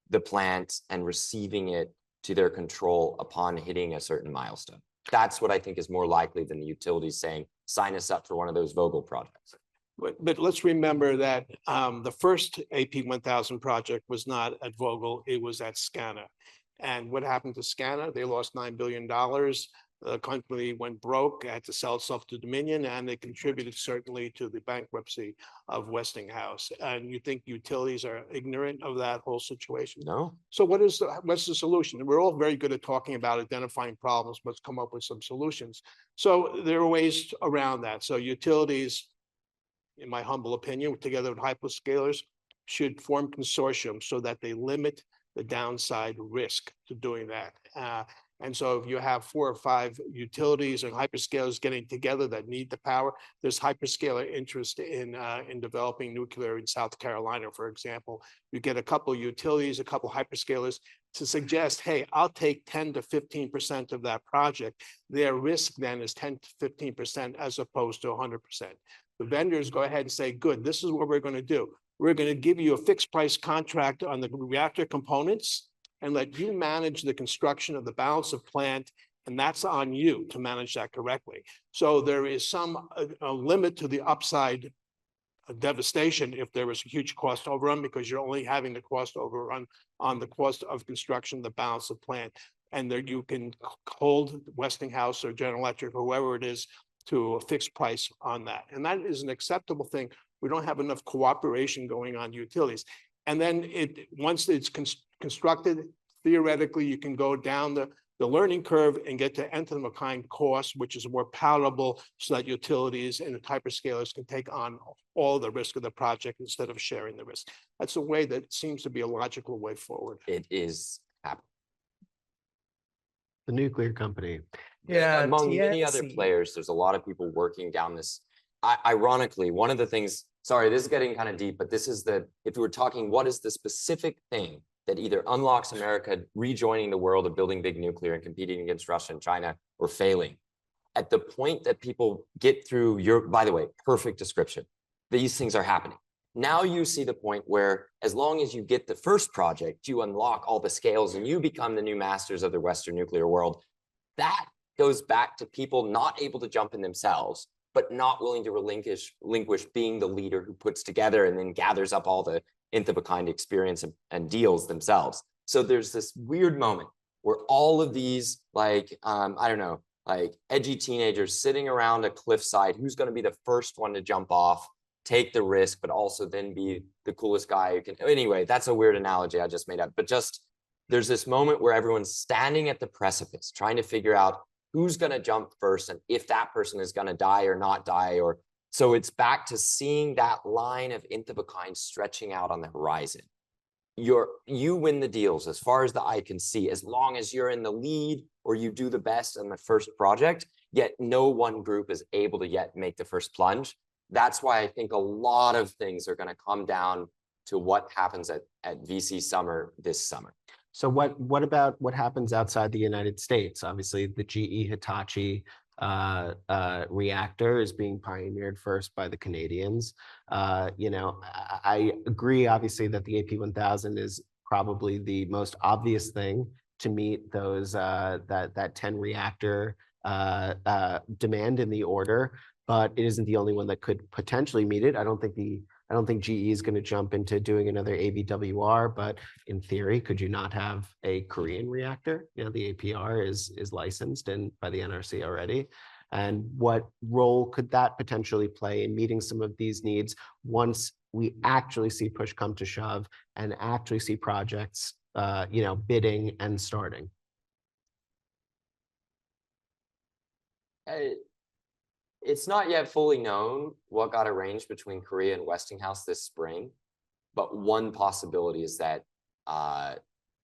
the plant and receiving it to their control upon hitting a certain milestone. That's what I think is more likely than the utilities saying, sign us up for one of those Vogtle projects. But let's remember that the first AP1000 project was not at Vogtle, it was at SCANA. And what happened to SCANA? They lost $9 billion. The company went broke, had to sell itself to Dominion, and they contributed certainly to the bankruptcy of Westinghouse. And you think utilities are ignorant of that whole situation? No. So what's the solution? We're all very good at talking about identifying problems. Let's come up with some solutions. So there are ways around that. So utilities, in my humble opinion, together with hyperscalers, should form consortiums so that they limit the downside risk to doing that. And so if you have 4 or 5 utilities and hyperscalers getting together that need the power, there's hyperscaler interest in developing nuclear in South Carolina, for example. You get a couple of utilities, a couple of hyperscalers to suggest, hey, I'll take 10 to 15% of that project. Their risk then is 10 to 15% as opposed to 100%. The vendors go ahead and say, good, this is what we're going to do. We're going to give you a fixed price contract on the reactor components and let you manage the construction of the balance of plant, and that's on you to manage that correctly. So there is some limit to the upside devastation if there was a huge cost overrun, because you're only having the cost overrun on the cost of construction of the balance of plant. And there you can hold Westinghouse or General Electric, or whoever it is, to a fixed price on that. And that is an acceptable thing. We don't have enough cooperation going on utilities. And then once it's constructed, theoretically, you can go down the learning curve and get to nth of a kind cost, which is more palatable, so that utilities and the hyperscalers can take on all the risk of the project instead of sharing the risk. That's a way that seems to be a logical way forward. It is happening. The nuclear company. Yeah, Among many other TNC. players, there's a lot of people working down this. Ironically, one of the things, sorry, this is getting kind of deep, but this is if we were talking, what is the specific thing that either unlocks America rejoining the world of building big nuclear and competing against Russia and China, or failing? At the point that people get through by the way, perfect description, these things are happening. Now you see the point where, as long as you get the first project, you unlock all the scales and you become the new masters of the Western nuclear world. That goes back to people not able to jump in themselves, but not willing to relinquish being the leader who puts together and then gathers up all the nth of a kind experience and deals themselves. So there's this weird moment where all of these, I don't know, edgy teenagers sitting around a cliffside, who's going to be the first one to jump off, take the risk, but also then be the coolest guy who can. Anyway, that's a weird analogy I just made up, but just there's this moment where everyone's standing at the precipice, trying to figure out who's going to jump first and if that person is going to die or not die. Or so it's back to seeing that line of nth of a kind stretching out on the horizon. You win the deals as far as the eye can see, as long as you're in the lead or you do the best in the first project, yet no one group is able to yet make the first plunge. That's why I think a lot of things are going to come down to what happens at VC Summer this summer. So what about what happens outside the United States? Obviously, the GE Hitachi reactor is being pioneered first by the Canadians. I agree, obviously, that the AP1000 is probably the most obvious thing to meet those that 10 reactor demand in the order, but it isn't the only one that could potentially meet it. I don't think GE is going to jump into doing another ABWR, but in theory, could you not have a Korean reactor? The APR is licensed and by the NRC already. And what role could that potentially play in meeting some of these needs once we actually see push come to shove and actually see projects, bidding and starting? It's not yet fully known what got arranged between Korea and Westinghouse this spring, but one possibility is that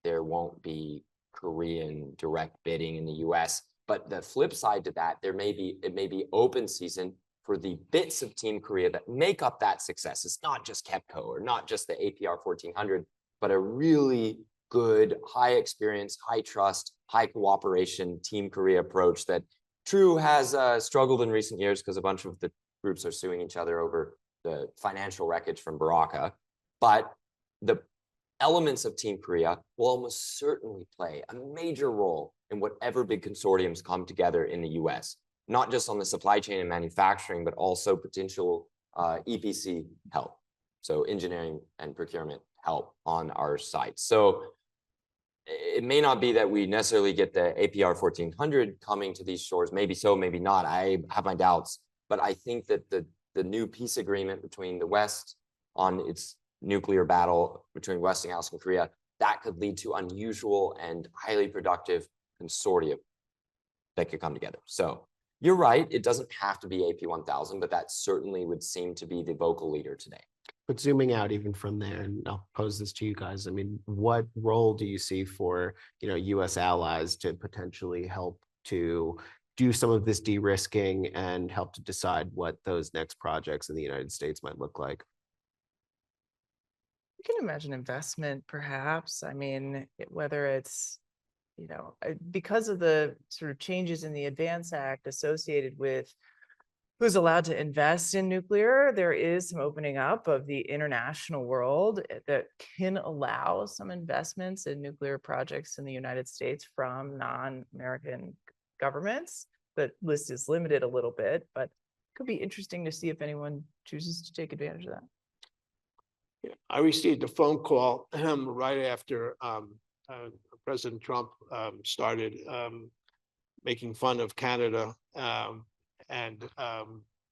there won't be Korean direct bidding in the US. But the flip side to that, it may be open season for the bits of Team Korea that make up that success. It's not just KEPCO or not just the APR 1400, but a really good, high experience, high trust, high cooperation Team Korea approach that True has struggled in recent years because a bunch of the groups are suing each other over the financial wreckage from Baraka. But the elements of Team Korea will almost certainly play a major role in whatever big consortiums come together in the US, not just on the supply chain and manufacturing, but also potential EPC help. So engineering and procurement help on our site. So it may not be that we necessarily get the APR 1400 coming to these shores. Maybe so, maybe not. I have my doubts. But I think that the new peace agreement between the West on its nuclear battle between Westinghouse and Korea, that could lead to unusual and highly productive consortium that could come together. So you're right, it doesn't have to be AP 1000, but that certainly would seem to be the vocal leader today. But zooming out even from there, and I'll pose this to you guys, I mean, what role do you see for, US allies to potentially help to do some of this de-risking and help to decide what those next projects in the United States might look like? You can imagine investment, perhaps. I mean, whether it's, because of the sort of changes in the ADVANCE Act associated with who's allowed to invest in nuclear, there is some opening up of the international world that can allow some investments in nuclear projects in the United States from non-American governments. The list is limited a little bit, but it could be interesting to see if anyone chooses to take advantage of that. Yeah, I received a phone call right after President Trump started making fun of Canada and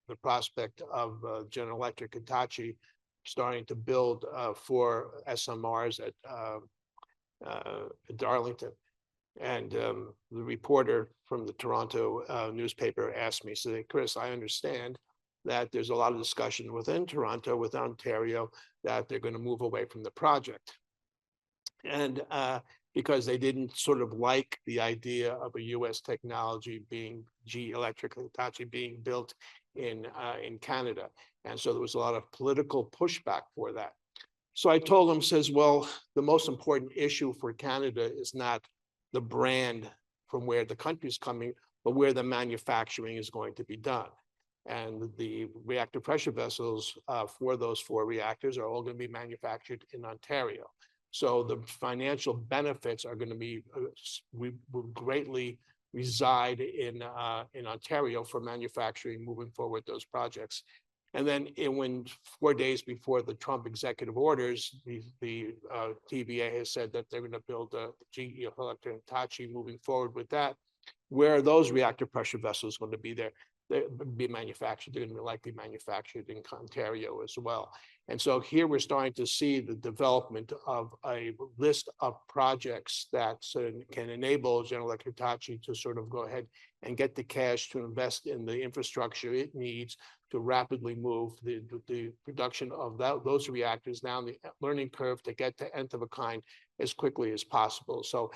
the prospect of General Electric Hitachi starting to build 4 SMRs at Darlington. And the reporter from the Toronto newspaper asked me, said, Chris, I understand that there's a lot of discussion within Toronto, with Ontario, that they're going to move away from the project. And because they didn't sort of like the idea of a US technology being GE Electric Hitachi being built in Canada. And so there was a lot of political pushback for that. So I told him, says, well, the most important issue for Canada is not the brand from where the country's coming, but where the manufacturing is going to be done. And the reactor pressure vessels for those 4 reactors are all going to be manufactured in Ontario. So the financial benefits are going to be will greatly reside in Ontario for manufacturing moving forward those projects. And then when 4 days before the Trump executive orders, the TVA has said that they're going to build a GE Electric Hitachi moving forward with that. Where are those reactor pressure vessels going to be there? They'll be manufactured. They're going to be likely manufactured in Ontario as well. And so here we're starting to see the development of a list of projects that can enable General Electric Hitachi to sort of go ahead and get the cash to invest in the infrastructure it needs to rapidly move the production of those reactors down the learning curve to get to nth of a kind as quickly as possible. So,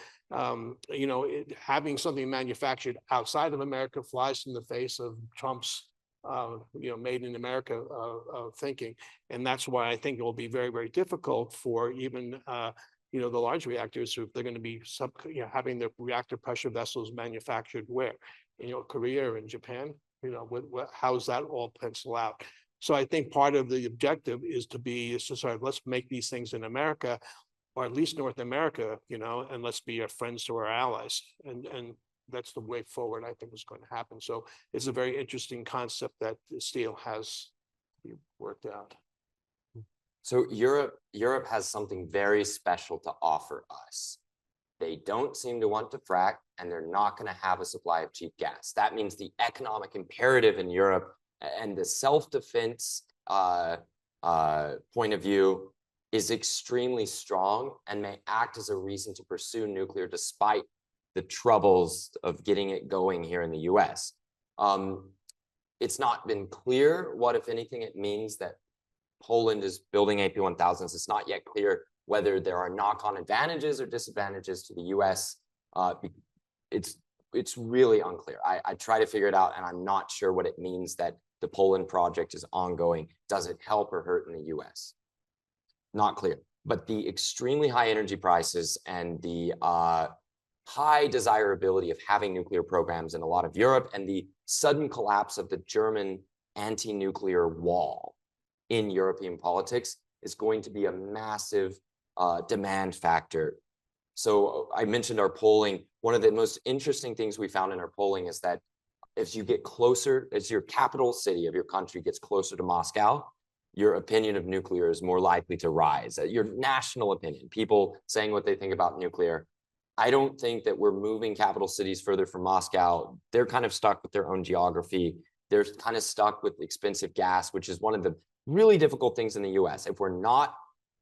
having something manufactured outside of America flies in the face of Trump's, made in America thinking. And that's why I think it will be very, very difficult for even, the large reactors, if they're going to be having their reactor pressure vessels manufactured where? Korea and Japan, how's that all pencil out? So I think part of the objective is to sort of, let's make these things in America, or at least North America, and let's be our friends to our allies. And that's the way forward, I think, is going to happen. So it's a very interesting concept that steel has worked out. So Europe has something very special to offer us. They don't seem to want to frack, and they're not going to have a supply of cheap gas. That means the economic imperative in Europe and the self-defense point of view is extremely strong and may act as a reason to pursue nuclear despite the troubles of getting it going here in the US. It's not been clear what, if anything, it means that Poland is building AP1000s. It's not yet clear whether there are knock-on advantages or disadvantages to the US. It's really unclear. I try to figure it out, and I'm not sure what it means that the Poland project is ongoing. Does it help or hurt in the US? Not clear. But the extremely high energy prices and the high desirability of having nuclear programs in a lot of Europe, and the sudden collapse of the German anti-nuclear wall in European politics is going to be a massive demand factor. So I mentioned our polling. One of the most interesting things we found in our polling is that as you get closer, as your capital city of your country gets closer to Moscow, your opinion of nuclear is more likely to rise. Your national opinion, people saying what they think about nuclear, I don't think that we're moving capital cities further from Moscow. They're kind of stuck with their own geography. They're kind of stuck with expensive gas, which is one of the really difficult things in the US. If we're not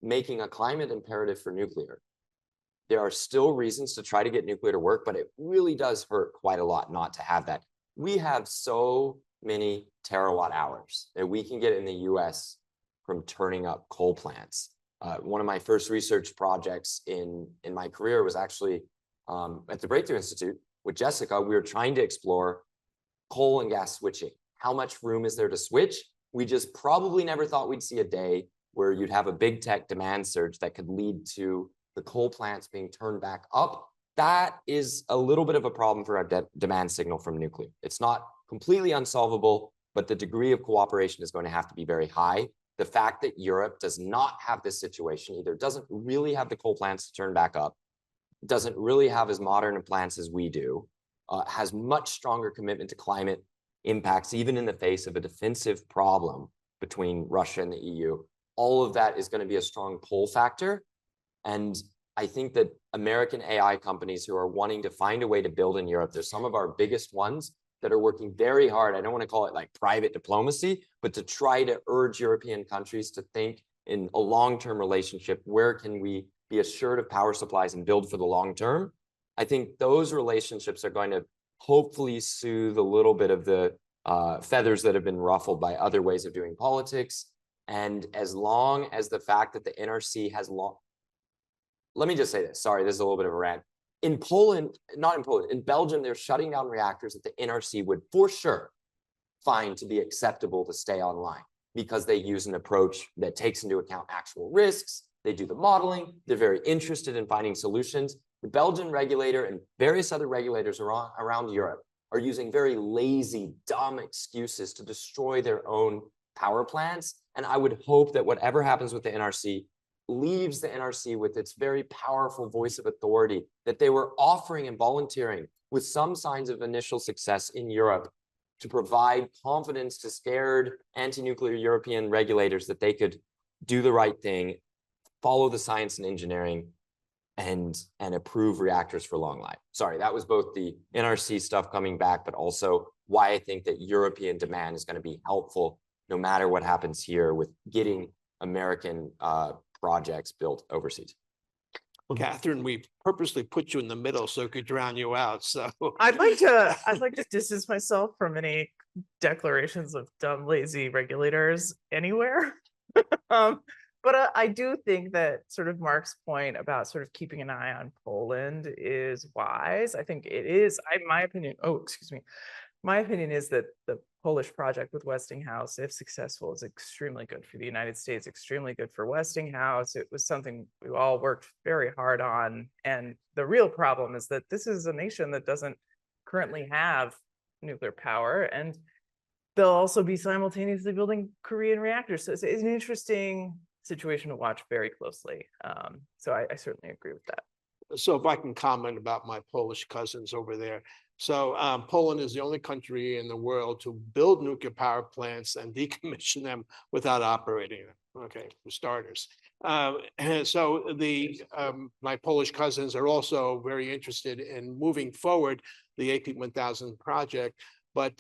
making a climate imperative for nuclear, there are still reasons to try to get nuclear to work, but it really does hurt quite a lot not to have that. We have so many terawatt hours that we can get in the US from turning up coal plants. One of my first research projects in my career was actually at the Breakthrough Institute with Jessica. We were trying to explore coal and gas switching. How much room is there to switch? We just probably never thought we'd see a day where you'd have a big tech demand surge that could lead to the coal plants being turned back up. That is a little bit of a problem for our demand signal from nuclear. It's not completely unsolvable, but the degree of cooperation is going to have to be very high. The fact that Europe does not have this situation, either doesn't really have the coal plants to turn back up, doesn't really have as modern plants as we do, has much stronger commitment to climate impacts, even in the face of a defensive problem between Russia and the EU. All of that is going to be a strong pull factor. And I think that American AI companies who are wanting to find a way to build in Europe, there's some of our biggest ones that are working very hard. I don't want to call it like private diplomacy, but to try to urge European countries to think in a long-term relationship. Where can we be assured of power supplies and build for the long term? I think those relationships are going to hopefully soothe a little bit of the feathers that have been ruffled by other ways of doing politics. And as long as the fact that the NRC has let me just say this. Sorry, this is a little bit of a rant. In Poland, not in Poland, in Belgium, they're shutting down reactors that the NRC would for sure find to be acceptable to stay online because they use an approach that takes into account actual risks. They do the modeling. They're very interested in finding solutions. The Belgian regulator and various other regulators around Europe are using very lazy, dumb excuses to destroy their own power plants. And I would hope that whatever happens with the NRC leaves the NRC with its very powerful voice of authority that they were offering and volunteering with some signs of initial success in Europe to provide confidence to scared anti-nuclear European regulators that they could do the right thing, follow the science and engineering, and approve reactors for long life. Sorry, that was both the NRC stuff coming back, but also why I think that European demand is going to be helpful no matter what happens here with getting American projects built overseas. Well, Kathryn, we purposely put you in the middle so we could drown you out. So I'd like to distance myself from any declarations of dumb, lazy regulators anywhere. But I do think that sort of Mark's point about sort of keeping an eye on Poland is wise. I think it is, my opinion, my opinion is that the Polish project with Westinghouse, if successful, is extremely good for the United States, extremely good for Westinghouse. It was something we all worked very hard on. And the real problem is that this is a nation that doesn't currently have nuclear power, and they'll also be simultaneously building Korean reactors. So it's an interesting situation to watch very closely. So I certainly agree with that. So if I can comment about my Polish cousins over there. So Poland is the only country in the world to build nuclear power plants and decommission them without operating them. Okay, for starters. And so my Polish cousins are also very interested in moving forward the AP1000 project, but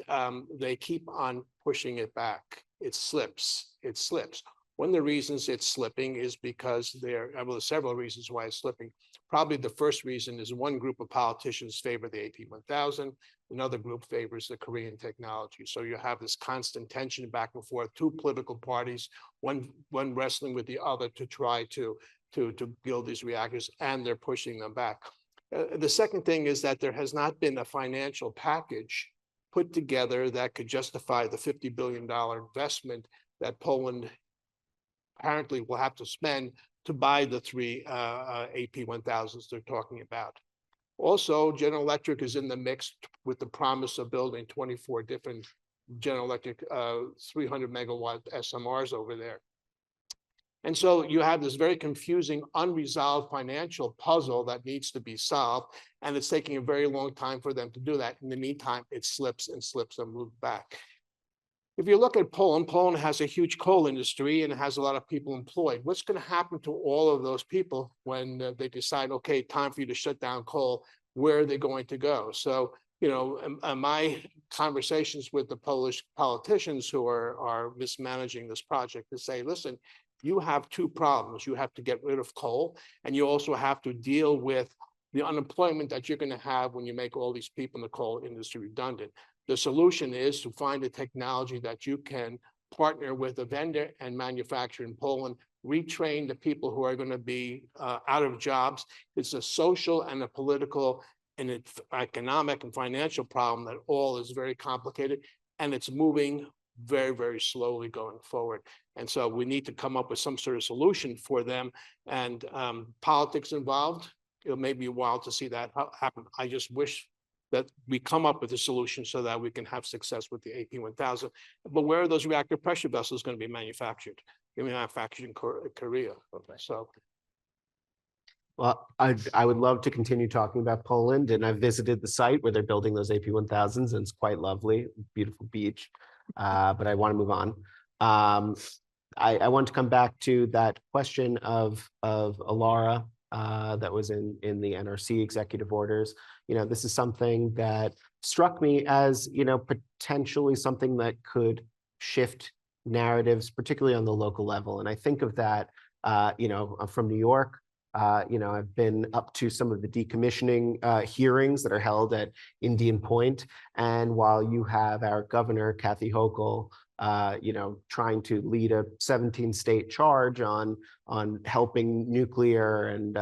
they keep on pushing it back. It slips. It slips. One of the reasons it's slipping is because there are several reasons why it's slipping. Probably the first reason is one group of politicians favor the AP1000, another group favors the Korean technology. So you have this constant tension back and forth, two political parties, one wrestling with the other to try to build these reactors, and they're pushing them back. The second thing is that there has not been a financial package put together that could justify the $50 billion investment that Poland apparently will have to spend to buy the three AP1000s they're talking about. Also, General Electric is in the mix with the promise of building 24 different General Electric 300 megawatt SMRs over there. And so you have this very confusing, unresolved financial puzzle that needs to be solved, and it's taking a very long time for them to do that. In the meantime, it slips and slips and moves back. if you look at Poland, Poland has a huge coal industry and it has a lot of people employed. What's going to happen to all of those people when they decide, okay, time for you to shut down coal? Where are they going to go? So, you know, my conversations with the Polish politicians who are mismanaging this project to say, listen, you have two problems. You have to get rid of coal, and you also have to deal with the unemployment that you're going to have when you make all these people in the coal industry redundant. The solution is to find a technology that you can partner with a vendor and manufacture in Poland, retrain the people who are going to be out of jobs. It's a social and a political and an economic and financial problem that all is very complicated, and it's moving very, very slowly going forward. And so we need to come up with some sort of solution for them, and politics involved. It may be a while to see that happen. I just wish that we come up with a solution so that we can have success with the AP1000. But where are those reactor pressure vessels going to be manufactured? They're manufactured in Korea. Okay, so. Well, I would love to continue talking about Poland, and I've visited the site where they're building those AP1000s, and it's quite lovely, beautiful beach. But I want to move on. I want to come back to that question of ALARA that was in the NRC executive orders. You know, this is something that struck me as, you know, potentially something that could shift narratives, particularly on the local level. And I think of that, you know, I'm from New York. You know, I've been up to some of the decommissioning hearings that are held at Indian Point. And while you have our governor, Kathy Hochul, you know, trying to lead a 17-state charge on helping nuclear and,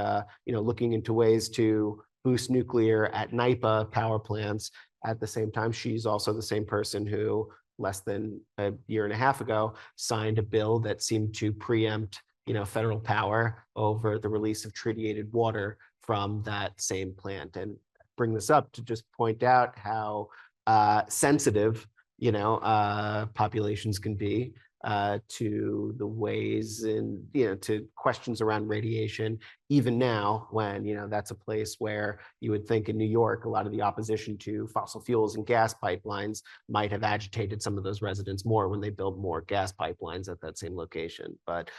you know, looking into ways to boost nuclear at NIPA power plants. At the same time, she's also the same person who less than a year and a half ago signed a bill that seemed to preempt, you know, federal power over the release of treated water from that same plant. And bring this up to just point out how sensitive, you know, populations can be to the ways and, you know, to questions around radiation, even now when, you know, that's a place where you would think in New York, a lot of the opposition to fossil fuels and gas pipelines might have agitated some of those residents more when they built more gas pipelines at that same location. But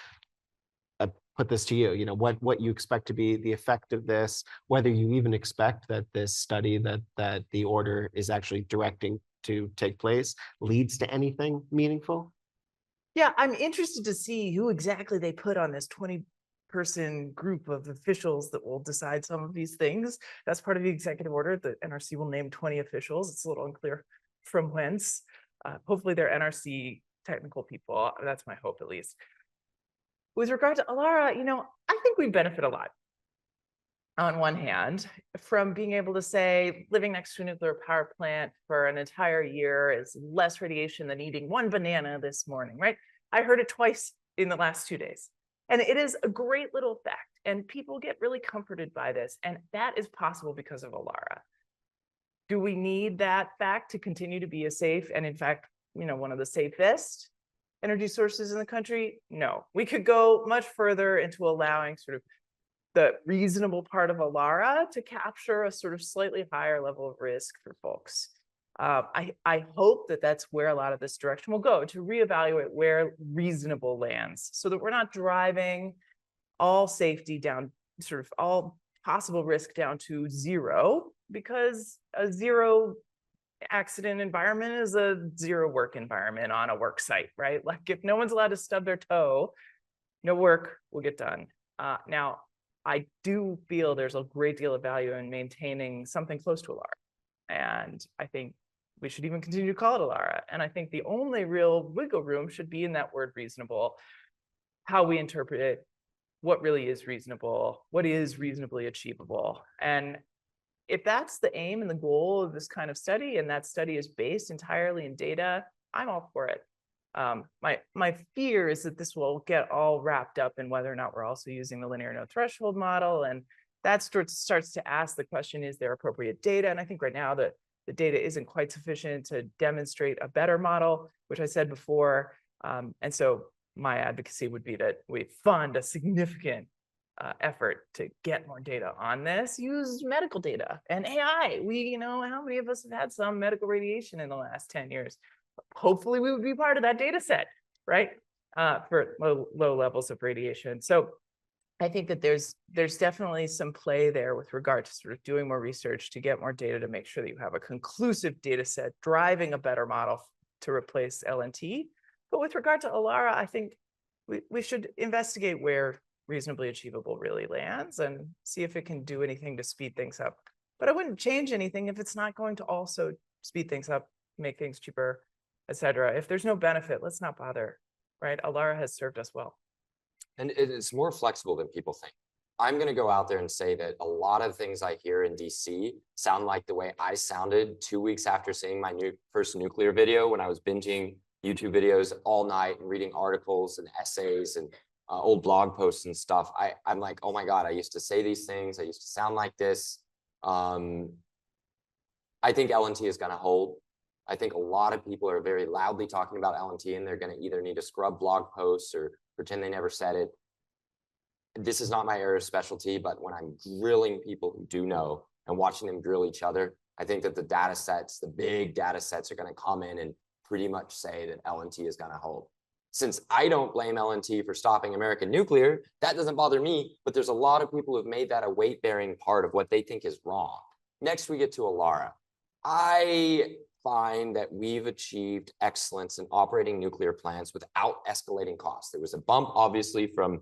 I put this to you, you know, what you expect to be the effect of this, whether you even expect that this study that the order is actually directing to take place leads to anything meaningful? Yeah, I'm interested to see who exactly they put on this 20-person group of officials that will decide some of these things. That's part of the executive order. The NRC will name 20 officials. It's a little unclear from whence. Hopefully they're NRC technical people. That's my hope, at least. With regard to ALARA, you know, I think we benefit a lot. On one hand, from being able to say living next to a nuclear power plant for an entire year is less radiation than eating one banana this morning, right? I heard it twice in the last 2 days. And it is a great little fact. And people get really comforted by this. And that is possible because of ALARA. Do we need that fact to continue to be a safe and, in fact, you know, one of the safest energy sources in the country? No. We could go much further into allowing sort of the reasonable part of ALARA to capture a sort of slightly higher level of risk for folks. I hope that that's where a lot of this direction will go, to reevaluate where reasonable lands, so that we're not driving all safety down, sort of all possible risk down to zero, because a zero accident environment is a zero work environment on a work site, right? Like if no one's allowed to stub their toe, no work will get done. Now, I do feel there's a great deal of value in maintaining something close to ALARA. And I think we should even continue to call it ALARA. And I think the only real wiggle room should be in that word reasonable, how we interpret it, what really is reasonable, what is reasonably achievable. And if that's the aim and the goal of this kind of study, and that study is based entirely in data, I'm all for it. My fear is that this will get all wrapped up in whether or not we're also using the linear no threshold model, and that starts to ask the question, is there appropriate data? And I think right now the data isn't quite sufficient to demonstrate a better model, which I said before. And so my advocacy would be that we fund a significant effort to get more data on this, use medical data and AI. You know, how many of us have had some medical radiation in the last 10 years? hopefully we would be part of that data set, right? For low levels of radiation. So I think that there's definitely some play there with regard to sort of doing more research to get more data to make sure that you have a conclusive data set driving a better model to replace LNT. But with regard to ALARA, I think we should investigate where reasonably achievable really lands and see if it can do anything to speed things up. But I wouldn't change anything if it's not going to also speed things up, make things cheaper, et cetera. If there's no benefit, let's not bother, right? ALARA has served us well. And it's more flexible than people think. I'm going to go out there and say that a lot of things I hear in DC sound like the way I sounded 2 weeks after seeing my first nuclear video, when I was binging YouTube videos all night and reading articles and essays and old blog posts and stuff. I'm like, oh my God, I used to say these things. I used to sound like this. I think LNT is going to hold. I think a lot of people are very loudly talking about LNT, and they're going to either need to scrub blog posts or pretend they never said it. This is not my area of specialty, but when I'm grilling people who do know and watching them grill each other, I think that the data sets, the big data sets, are going to come in and pretty much say that LNT is going to hold. Since I don't blame LNT for stopping American nuclear, that doesn't bother me, but there's a lot of people who've made that a weight-bearing part of what they think is wrong. Next, we get to ALARA. I find that we've achieved excellence in operating nuclear plants without escalating costs. There was a bump, obviously, from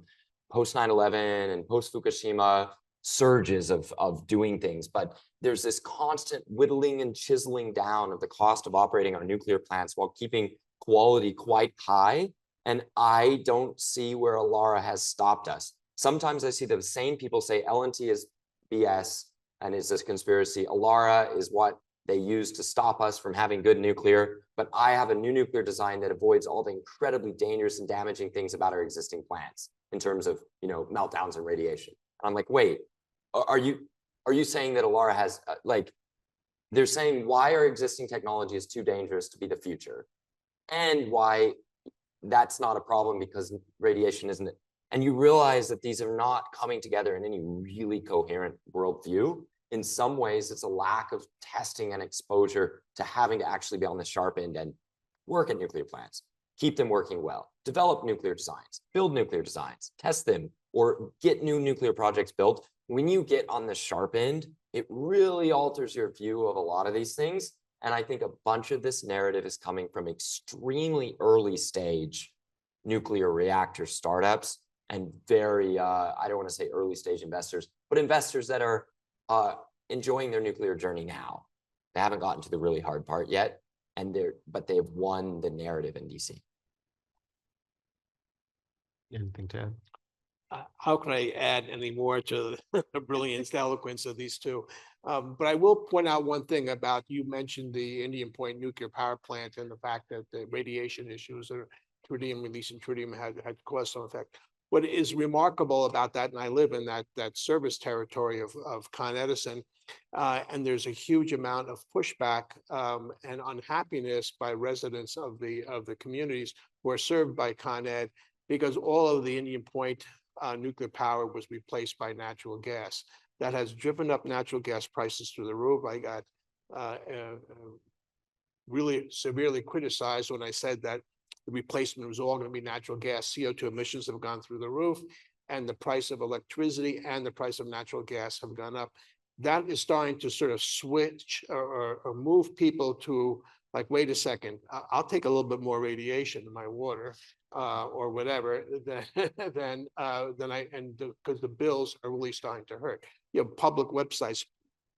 post 9/11 and post Fukushima surges of doing things, but there's this constant whittling and chiseling down of the cost of operating our nuclear plants while keeping quality quite high. And I don't see where ALARA has stopped us. Sometimes I see the same people say LNT is BS and is this conspiracy. ALARA is what they use to stop us from having good nuclear, but I have a new nuclear design that avoids all the incredibly dangerous and damaging things about our existing plants in terms of, meltdowns and radiation. And I'm like, wait, are you saying that ALARA has they're saying why our existing technology is too dangerous to be the future, and why that's not a problem because radiation isn't. And you realize that these are not coming together in any really coherent worldview. In some ways, it's a lack of testing and exposure to having to actually be on the sharp end and work at nuclear plants, keep them working well, develop nuclear designs, build nuclear designs, test them, or get new nuclear projects built. When you get on the sharp end, it really alters your view of a lot of these things. And I think a bunch of this narrative is coming from extremely early stage nuclear reactor startups and very, I don't want to say early stage investors, but investors that are enjoying their nuclear journey now. They haven't gotten to the really hard part yet, but they've won the narrative in DC. Anything to add? How can I add any more to the brilliance, the eloquence of these two? But I will point out one thing about, you mentioned the Indian Point nuclear power plant and the fact that the radiation issues or tritium releasing tritium had caused some effect. What is remarkable about that, and I live in that service territory of Con Edison, and there's a huge amount of pushback and unhappiness by residents of the communities who are served by Con Ed, because all of the Indian Point nuclear power was replaced by natural gas. That has driven up natural gas prices through the roof. I got really severely criticized when I said that the replacement was all going to be natural gas. CO2 emissions have gone through the roof, and the price of electricity and the price of natural gas have gone up. That is starting to sort of switch or move people to, like, wait a second, I'll take a little bit more radiation in my water or whatever than because the bills are really starting to hurt. You have public websites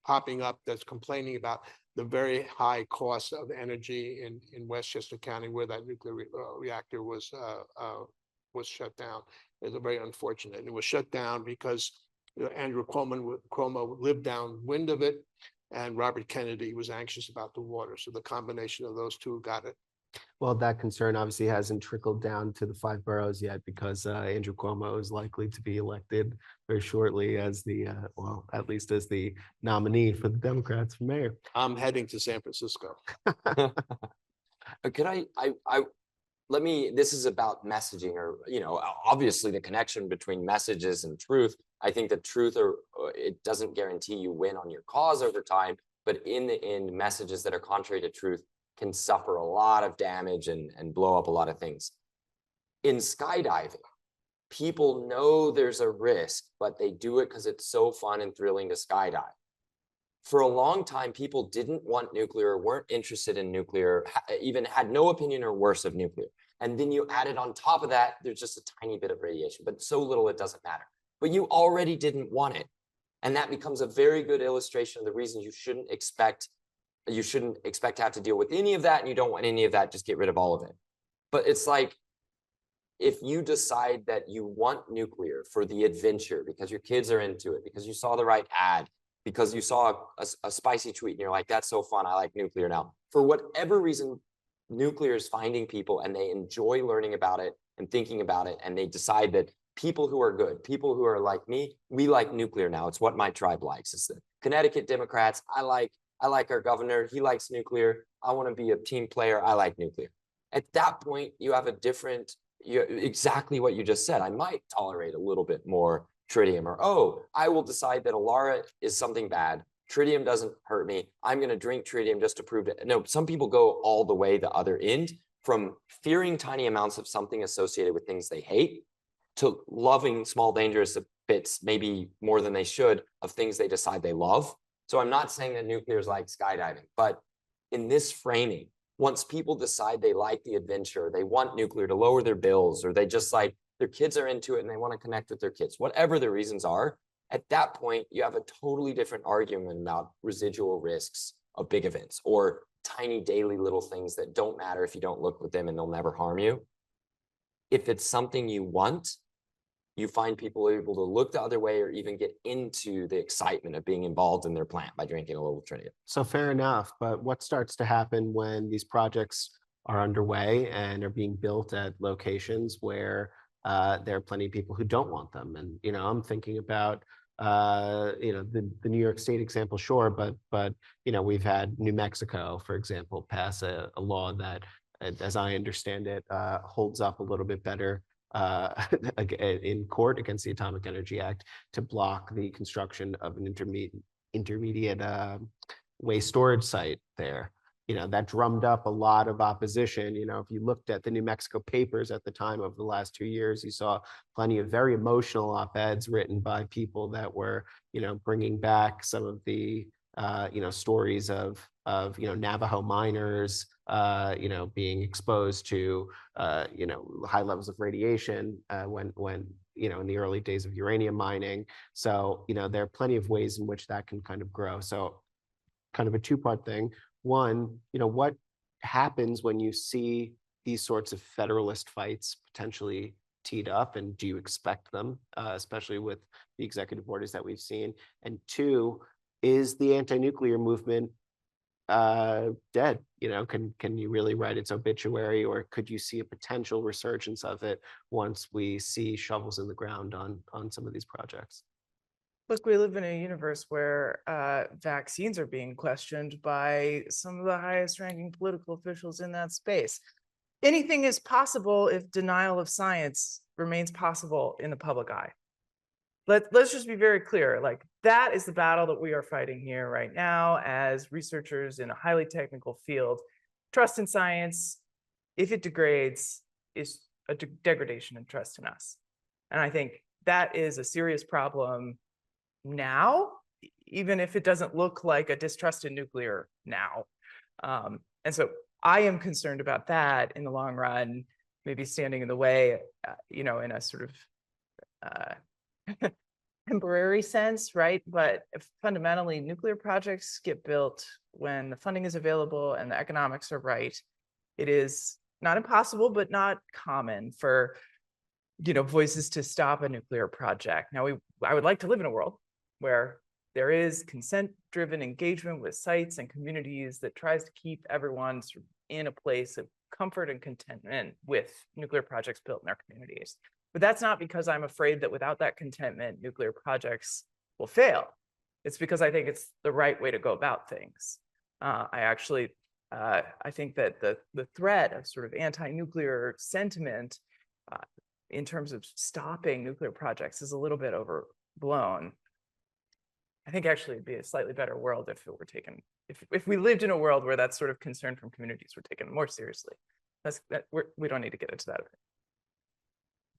popping up that's complaining about the very high cost of energy in Westchester County, where that nuclear reactor was shut down. It's very unfortunate. It was shut down because Andrew Cuomo lived downwind of it, and Robert Kennedy was anxious about the water. So the combination of those two got it. Well, that concern obviously hasn't trickled down to the 5 boroughs yet, because Andrew Cuomo is likely to be elected very shortly as the, well, at least as the nominee for the Democrats for mayor. I'm heading to San Francisco. This is about messaging, or, obviously the connection between messages and truth. I think that truth, or it doesn't guarantee you win on your cause over time, but in the end, messages that are contrary to truth can suffer a lot of damage and blow up a lot of things. In skydiving, people know there's a risk, but they do it because it's so fun and thrilling to skydive. For a long time, people didn't want nuclear, weren't interested in nuclear, even had no opinion or worse of nuclear. And then you added on top of that, there's just a tiny bit of radiation, but so little it doesn't matter. But you already didn't want it. And that becomes a very good illustration of the reason you shouldn't expect to have to deal with any of that, and you don't want any of that, just get rid of all of it. But it's like, if you decide that you want nuclear for the adventure, because your kids are into it, because you saw the right ad, because you saw a spicy tweet and you're like, that's so fun, I like nuclear now. For whatever reason, nuclear is finding people and they enjoy learning about it and thinking about it. And they decide that people who are good, people who are like me, we like nuclear now. It's what my tribe likes. It's the Connecticut Democrats. I like our governor. He likes nuclear. I want to be a team player. I like nuclear. At that point, you have a different, exactly what you just said. I might tolerate a little bit more tritium, or, oh, I will decide that Alara is something bad. Tritium doesn't hurt me. I'm going to drink tritium just to prove it. No, some people go all the way the other end, from fearing tiny amounts of something associated with things they hate to loving small dangerous bits, maybe more than they should, of things they decide they love. So I'm not saying that nuclear is like skydiving, but in this framing, once people decide they like the adventure, they want nuclear to lower their bills, or they just like, their kids are into it and they want to connect with their kids, whatever the reasons are, at that point, you have a totally different argument about residual risks of big events or tiny daily little things that don't matter if you don't look with them and they'll never harm you. If it's something you want, you find people are able to look the other way or even get into the excitement of being involved in their plant by drinking a little tritium. So fair enough, but what starts to happen when these projects are underway and are being built at locations where there are plenty of people who don't want them? And, I'm thinking about, the New York State example, sure, but, we've had New Mexico, for example, pass a law that, as I understand it, holds up a little bit better in court against the Atomic Energy Act to block the construction of an intermediate waste storage site there. That drummed up a lot of opposition. If you looked at the New Mexico papers at the time over the last 2 years, you saw plenty of very emotional op-eds written by people that were, bringing back some of the, stories of Navajo miners, being exposed to, high levels of radiation when in the early days of uranium mining. So, there are plenty of ways in which that can kind of grow. So kind of a two-part thing. One, what happens when you see these sorts of federalist fights potentially teed up, and do you expect them, especially with the executive orders that we've seen? And two, is the anti-nuclear movement dead? Can you really write its obituary, or could you see a potential resurgence of it once we see shovels in the ground on some of these projects? Look, we live in a universe where vaccines are being questioned by some of the highest ranking political officials in that space. Anything is possible if denial of science remains possible in the public eye. Let's just be very clear. Like, that is the battle that we are fighting here right now as researchers in a highly technical field. Trust in science, if it degrades, is a degradation in trust in us. And I think that is a serious problem now, even if it doesn't look like a distrust in nuclear now. And so I am concerned about that in the long run, maybe standing in the way, in a sort of temporary sense, right? But if fundamentally nuclear projects get built when the funding is available and the economics are right, it is not impossible, but not common for, voices to stop a nuclear project. Now, I would like to live in a world where there is consent-driven engagement with sites and communities that tries to keep everyone sort of in a place of comfort and contentment with nuclear projects built in their communities. But that's not because I'm afraid that without that contentment, nuclear projects will fail. It's because I think it's the right way to go about things. I think that the threat of sort of anti-nuclear sentiment in terms of stopping nuclear projects is a little bit overblown. I think actually it'd be a slightly better world if it were taken if we lived in a world where that sort of concern from communities were taken more seriously, we don't need to get into that.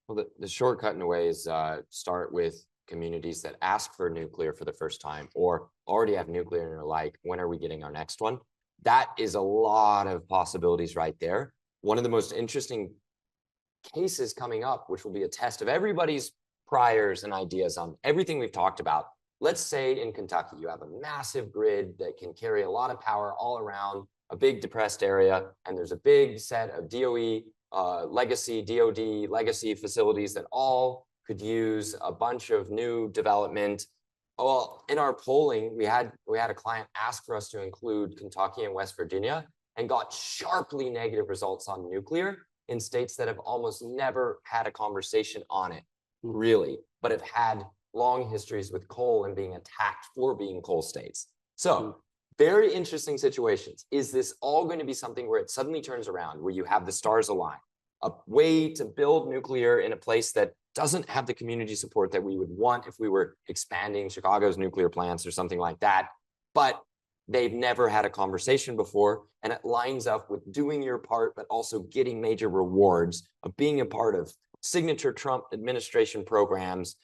Well, the shortcut in a way is start with communities that ask for nuclear for the first time or already have nuclear and are like, when are we getting our next one? That is a lot of possibilities right there. One of the most interesting cases coming up, which will be a test of everybody's priors and ideas on everything we've talked about. Let's say in Kentucky, you have a massive grid that can carry a lot of power all around a big depressed area, and there's a big set of DOD legacy facilities that all could use a bunch of new development. Well, in our polling, we had a client ask for us to include Kentucky and West Virginia and got sharply negative results on nuclear in states that have almost never had a conversation on it, really, but have had long histories with coal and being attacked for being coal states. So very interesting situations. Is this all going to be something where it suddenly turns around, where you have the stars align, a way to build nuclear in a place that doesn't have the community support that we would want if we were expanding Chicago's nuclear plants or something like that, but they've never had a conversation before, and it lines up with doing your part, but also getting major rewards of being a part of signature Trump administration programs,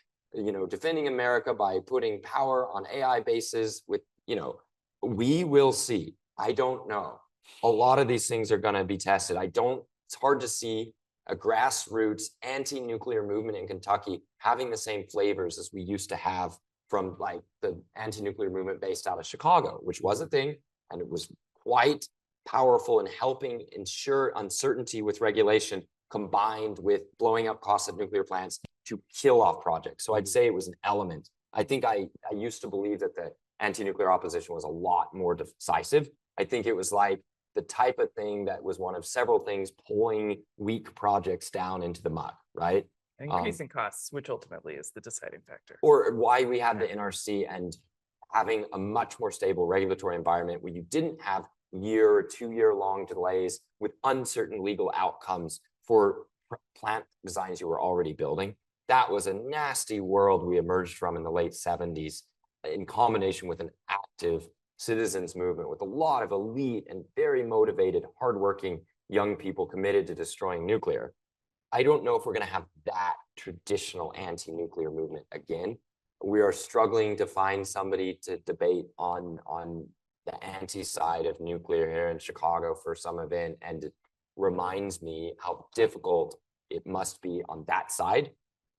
defending America by putting power on AI bases with, we will see. I don't know. A lot of these things are going to be tested. It's hard to see a grassroots anti-nuclear movement in Kentucky having the same flavors as we used to have from like the anti-nuclear movement based out of Chicago, which was a thing, and it was quite powerful in helping ensure uncertainty with regulation combined with blowing up costs of nuclear plants to kill off projects. So I'd say it was an element. I think I used to believe that the anti-nuclear opposition was a lot more decisive. I think it was like the type of thing that was one of several things pulling weak projects down into the mud, right? Increasing costs, which ultimately is the deciding factor. Or why we had the NRC and having a much more stable regulatory environment where you didn't have year or 2 year long delays with uncertain legal outcomes for plant designs you were already building. That was a nasty world we emerged from in the late 70s in combination with an active citizens movement with a lot of elite and very motivated, hardworking young people committed to destroying nuclear. I don't know if we're going to have that traditional anti-nuclear movement again. We are struggling to find somebody to debate on the anti-side of nuclear here in Chicago for some event, and it reminds me how difficult it must be on that side.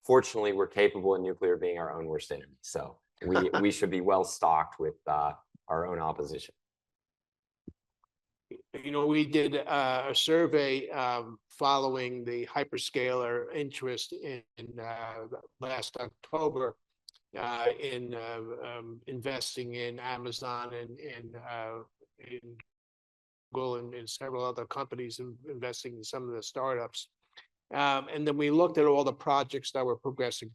Fortunately, we're capable of nuclear being our own worst enemy, so we should be well stocked with our own opposition. We did a survey following the hyperscaler interest in last October in investing in Amazon and in Google and several other companies investing in some of the startups. And then we looked at all the projects that were progressing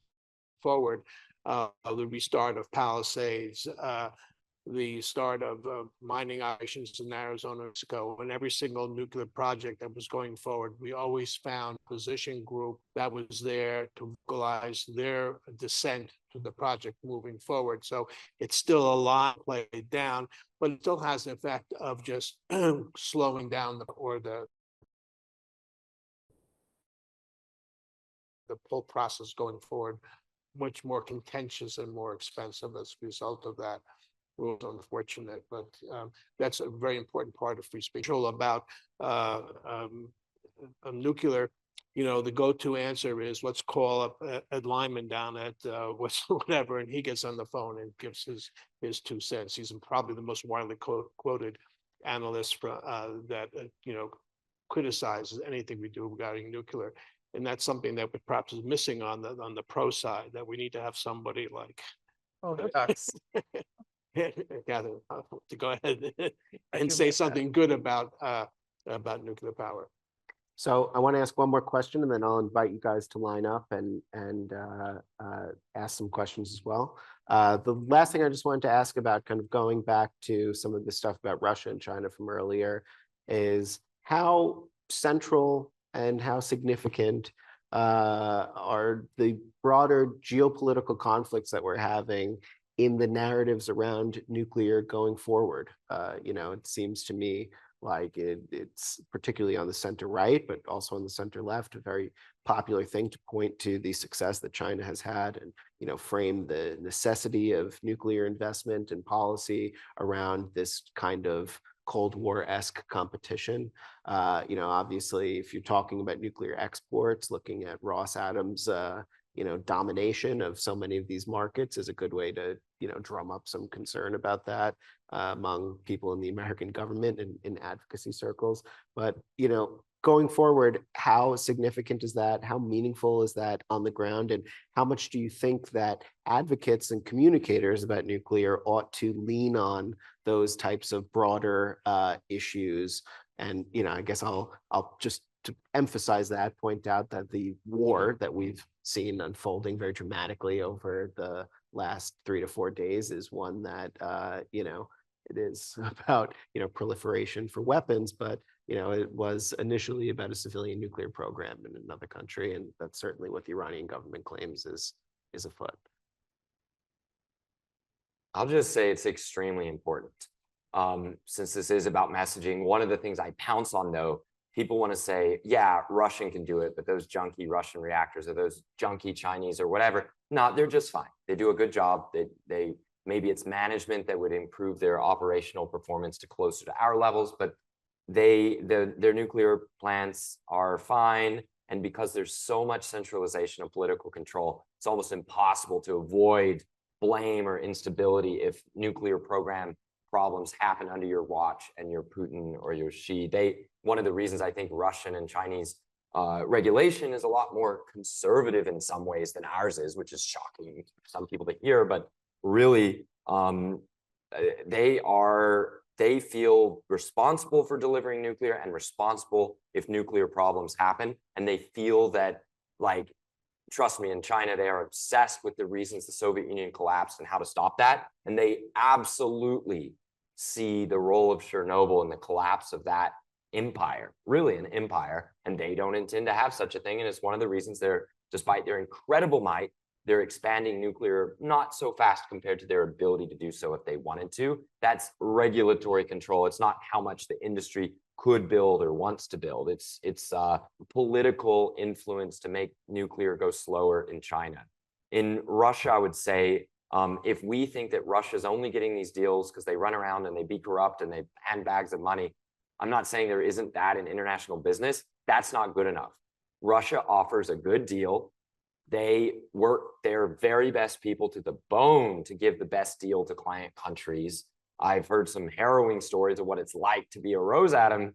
forward, the restart of Palisades, the start of mining operations in Arizona, Mexico, and every single nuclear project that was going forward, we always found a position group that was there to vocalize their dissent to the project moving forward. So it's still a lot played down, but it still has an effect of just slowing down the whole process going forward, much more contentious and more expensive as a result of that. It was unfortunate, but that's a very important part of free speech. About nuclear, the go-to answer is let's call up Ed Lyman down at whatever, and he gets on the phone and gives his 2 cents. He's probably the most widely quoted analyst that criticizes anything we do regarding nuclear, and that's something that perhaps is missing on the pro side. That we need to have somebody like. Oh, ducks. Kathryn, to go ahead and say something good about nuclear power. So I want to ask one more question, and then I'll invite you guys to line up and ask some questions as well. The last thing I just wanted to ask about, kind of going back to some of the stuff about Russia and China from earlier, is how central and how significant are the broader geopolitical conflicts that we're having in the narratives around nuclear going forward? It seems to me like it's particularly on the center right, but also on the center left, a very popular thing to point to the success that China has had and, frame the necessity of nuclear investment and policy around this kind of Cold War-esque competition. Obviously, if you're talking about nuclear exports, looking at Ross Adams' domination of so many of these markets is a good way to, drum up some concern about that among people in the American government and in advocacy circles. But, going forward, how significant is that? How meaningful is that on the ground? And how much do you think that advocates and communicators about nuclear ought to lean on those types of broader issues? And, I guess I'll just to emphasize that, point out that the war that we've seen unfolding very dramatically over the last 3 to 4 days is one that, it is about, proliferation for weapons, but, it was initially about a civilian nuclear program in another country. And that's certainly what the Iranian government claims is afoot. I'll just say it's extremely important. Since this is about messaging, one of the things I pounce on, though, people want to say, yeah, Russian can do it, but those junky Russian reactors or those junky Chinese or whatever, no, they're just fine. They do a good job. They maybe it's management that would improve their operational performance to closer to our levels, but their nuclear plants are fine. And because there's so much centralization of political control, it's almost impossible to avoid blame or instability if nuclear program problems happen under your watch and you're Putin or you're Xi. One of the reasons I think Russian and Chinese regulation is a lot more conservative in some ways than ours is, which is shocking to some people to hear, but really they feel responsible for delivering nuclear and responsible if nuclear problems happen. And they feel that, like, trust me, in China, they are obsessed with the reasons the Soviet Union collapsed and how to stop that. And they absolutely see the role of Chernobyl in the collapse of that empire, really an empire. And they don't intend to have such a thing. And it's one of the reasons despite their incredible might, they're expanding nuclear not so fast compared to their ability to do so if they wanted to. That's regulatory control. It's not how much the industry could build or wants to build. It's political influence to make nuclear go slower in China. In Russia, I would say, if we think that Russia's only getting these deals because they run around and they be corrupt and they hand bags of money, I'm not saying there isn't that in international business. That's not good enough. Russia offers a good deal. They work their very best people to the bone to give the best deal to client countries. I've heard some harrowing stories of what it's like to be a Rosatom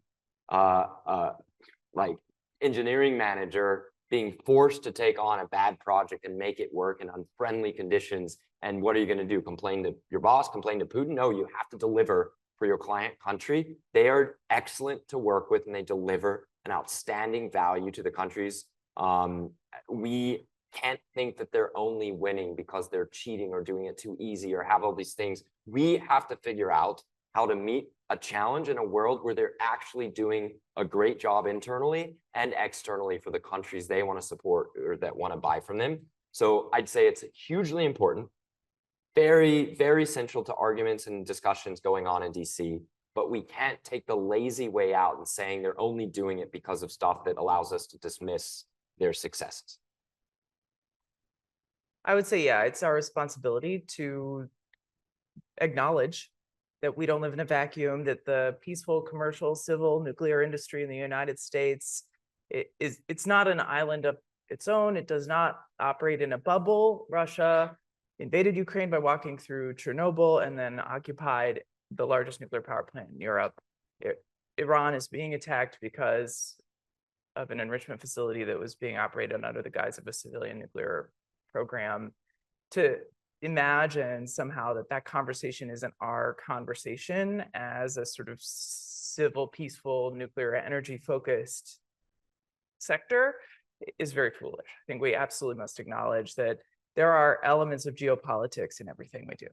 like engineering manager being forced to take on a bad project and make it work in unfriendly conditions. And what are you going to do? Complain to your boss? Complain to Putin? No, you have to deliver for your client country. They are excellent to work with and they deliver an outstanding value to the countries. We can't think that they're only winning because they're cheating or doing it too easy or have all these things. We have to figure out how to meet a challenge in a world where they're actually doing a great job internally and externally for the countries they want to support or that want to buy from them. So I'd say it's hugely important, very, very central to arguments and discussions going on in DC, but we can't take the lazy way out and saying they're only doing it because of stuff that allows us to dismiss their successes. I would say, yeah, it's our responsibility to acknowledge that we don't live in a vacuum, that the peaceful commercial civil nuclear industry in the United States it's not an island of its own. It does not operate in a bubble. Russia invaded Ukraine by walking through Chernobyl and then occupied the largest nuclear power plant in Europe. Iran is being attacked because of an enrichment facility that was being operated under the guise of a civilian nuclear program. To imagine somehow that conversation isn't our conversation as a sort of civil, peaceful, nuclear energy focused sector is very foolish. I think we absolutely must acknowledge that there are elements of geopolitics in everything we do.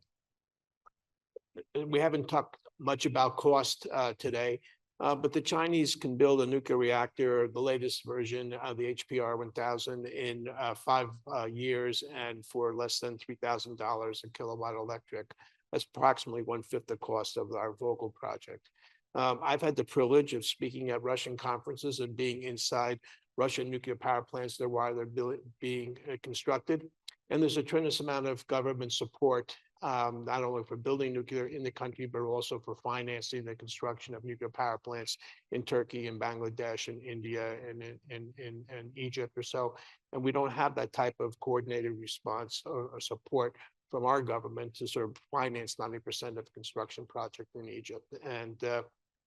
We haven't talked much about cost today. But the Chinese can build a nuclear reactor, the latest version of the HPR 1000 in 5 years and for less than $3,000 a kilowatt electric. That's approximately 1/5 the cost of our Vogtle project. I've had the privilege of speaking at Russian conferences and being inside Russian nuclear power plants that while they're being constructed. And there's a tremendous amount of government support, not only for building nuclear in the country, but also for financing the construction of nuclear power plants in Turkey and Bangladesh and India and Egypt or so. And we don't have that type of coordinated response or support from our government to sort of finance 90% of the construction project in Egypt. And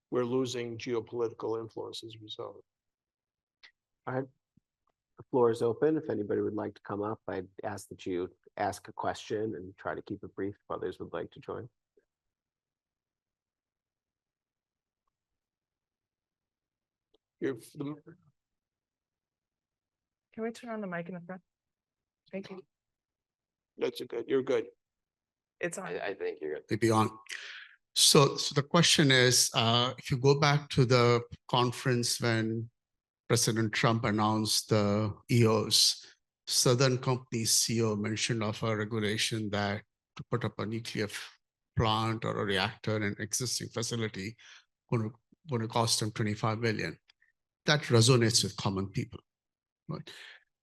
we're losing geopolitical influence as a result. All right. The floor is open. If anybody would like to come up, I'd ask that you ask a question and try to keep it brief if others would like to join. Can we turn on the mic in the front? Thank you. That's good. You're good. It's on. I think you're good. Maybe on. So the question is, if you go back to the conference when President Trump announced the EOs, Southern Company's CEO mentioned of a regulation that to put up a nuclear plant or a reactor in an existing facility going to cost them $25 billion. That resonates with common people. Right?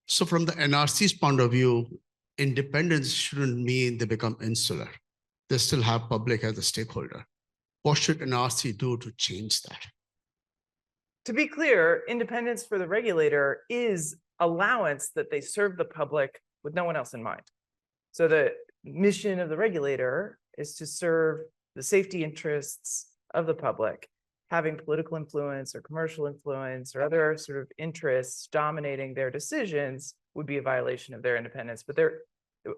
So from the NRC's point of view, independence shouldn't mean they become insular. They still have public as a stakeholder. What should NRC do to change that? To be clear, independence for the regulator is allowance that they serve the public with no one else in mind. So the mission of the regulator is to serve the safety interests of the public. Having political influence or commercial influence or other sort of interests dominating their decisions would be a violation of their independence. But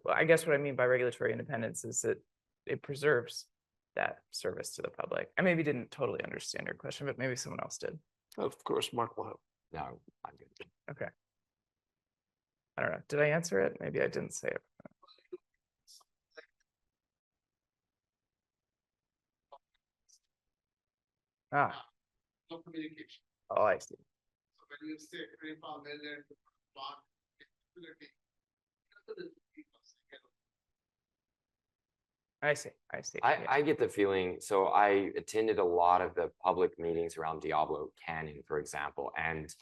I guess what I mean by regulatory independence is that it preserves that service to the public. I maybe didn't totally understand your question, but maybe someone else did. Of course, Mark will have. No, I'm good. Okay. I don't know. Did I answer it? Maybe I didn't say it. Ah. No communication. Oh, I see. So when you say $25 million plant facility, I see. I see. I get the feeling, so I attended a lot of the public meetings around Diablo Canyon, for example, and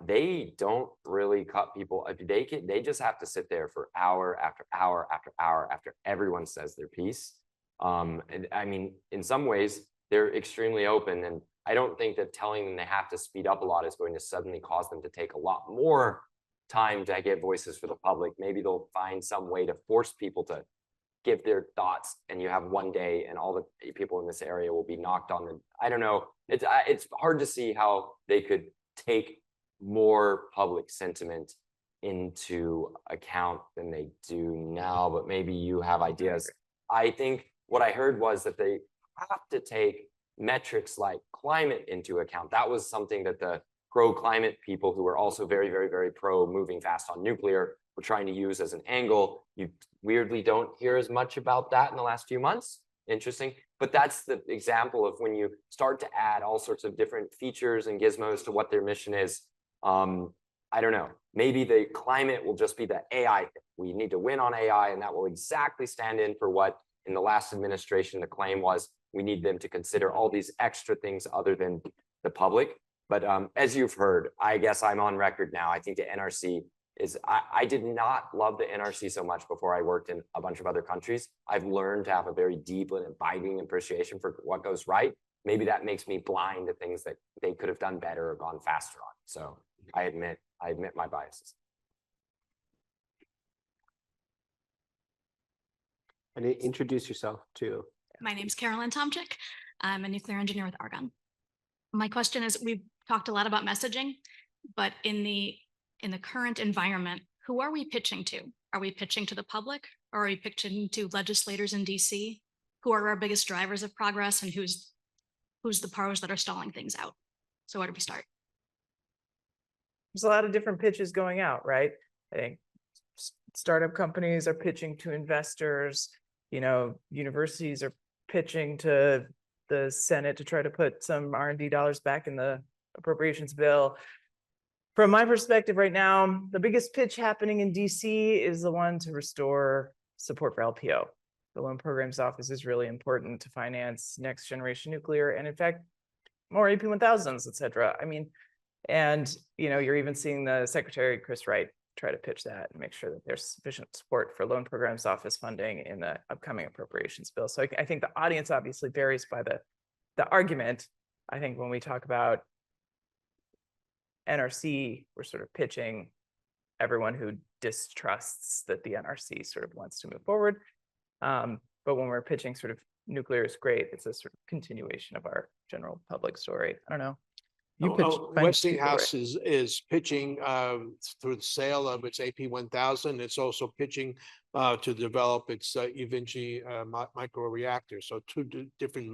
they don't really cut people. They just have to sit there for hour after hour after hour after everyone says their piece. And I mean, in some ways, they're extremely open, and I don't think that telling them they have to speed up a lot is going to suddenly cause them to take a lot more time to get voices for the public. Maybe they'll find some way to force people to give their thoughts, and you have one day and all the people in this area will be knocked on the, I don't know. It's hard to see how they could take more public sentiment into account than they do now, but maybe you have ideas. I think what I heard was that they have to take metrics like climate into account. That was something that the pro-climate people who were also very, very, very pro moving fast on nuclear were trying to use as an angle. You weirdly don't hear as much about that in the last few months. Interesting. But that's the example of when you start to add all sorts of different features and gizmos to what their mission is. I don't know. Maybe the climate will just be the AI thing. We need to win on AI, and that will exactly stand in for what in the last administration the claim was. We need them to consider all these extra things other than the public. But as you've heard, I guess I'm on record now. I think the NRC is, I did not love the NRC so much before I worked in a bunch of other countries. I've learned to have a very deep and abiding appreciation for what goes right. Maybe that makes me blind to things that they could have done better or gone faster on. So I admit my biases. And introduce yourself too. My name's Carolyn Tomczyk. I'm a nuclear engineer with Argonne. My question is, we've talked a lot about messaging, but in the current environment, who are we pitching to? Are we pitching to the public, or are we pitching to legislators in DC? Who are our biggest drivers of progress, and who's the powers that are stalling things out? So where do we start? There's a lot of different pitches going out, right? I think startup companies are pitching to investors, you know, universities are pitching to the Senate to try to put some R&D dollars back in the appropriations bill. From my perspective right now, the biggest pitch happening in DC is the one to restore support for LPO. The Loan Programs Office is really important to finance next generation nuclear, and in fact, more AP1000s, et cetera. I mean, and you're even seeing the Secretary, Chris Wright, try to pitch that and make sure that there's sufficient support for Loan Programs Office funding in the upcoming appropriations bill. So I think the audience obviously varies by the argument. I think when we talk about NRC, we're sort of pitching everyone who distrusts that the NRC sort of wants to move forward. But when we're pitching sort of nuclear is great, it's a sort of continuation of our general public story. I don't know. Westinghouse is pitching through the sale of its AP1000. It's also pitching to develop its eVinci microreactor. So two different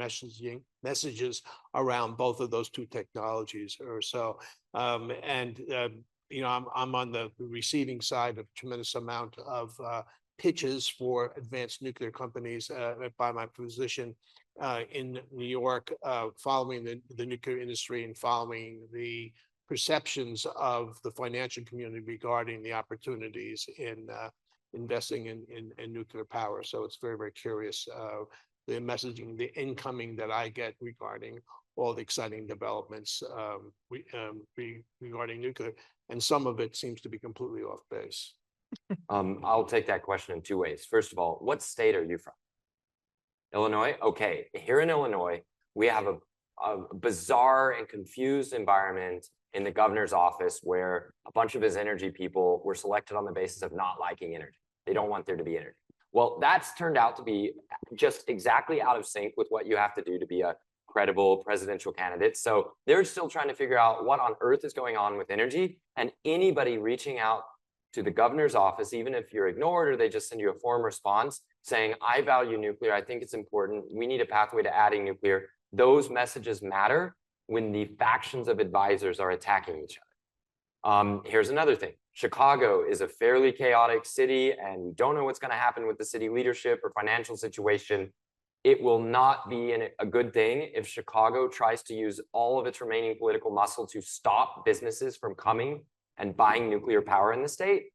messages around both of those two technologies or so. I'm on the receiving side of a tremendous amount of pitches for advanced nuclear companies by my position in New York, following the nuclear industry and following the perceptions of the financial community regarding the opportunities in investing in nuclear power. So it's very, very curious, the messaging, the incoming that I get regarding all the exciting developments regarding nuclear. And some of it seems to be completely off base. I'll take that question in two ways. First of all, what state are you from? Illinois? Okay, here in Illinois, we have a bizarre and confused environment in the governor's office where a bunch of his energy people were selected on the basis of not liking energy. They don't want there to be energy. Well, that's turned out to be just exactly out of sync with what you have to do to be a credible presidential candidate. So they're still trying to figure out what on earth is going on with energy, and anybody reaching out to the governor's office, even if you're ignored or they just send you a form response saying, I value nuclear, I think it's important, we need a pathway to adding nuclear. Those messages matter when the factions of advisors are attacking each other. Here's another thing. Chicago is a fairly chaotic city, and we don't know what's going to happen with the city leadership or financial situation. It will not be a good thing if Chicago tries to use all of its remaining political muscle to stop businesses from coming and buying nuclear power in the state,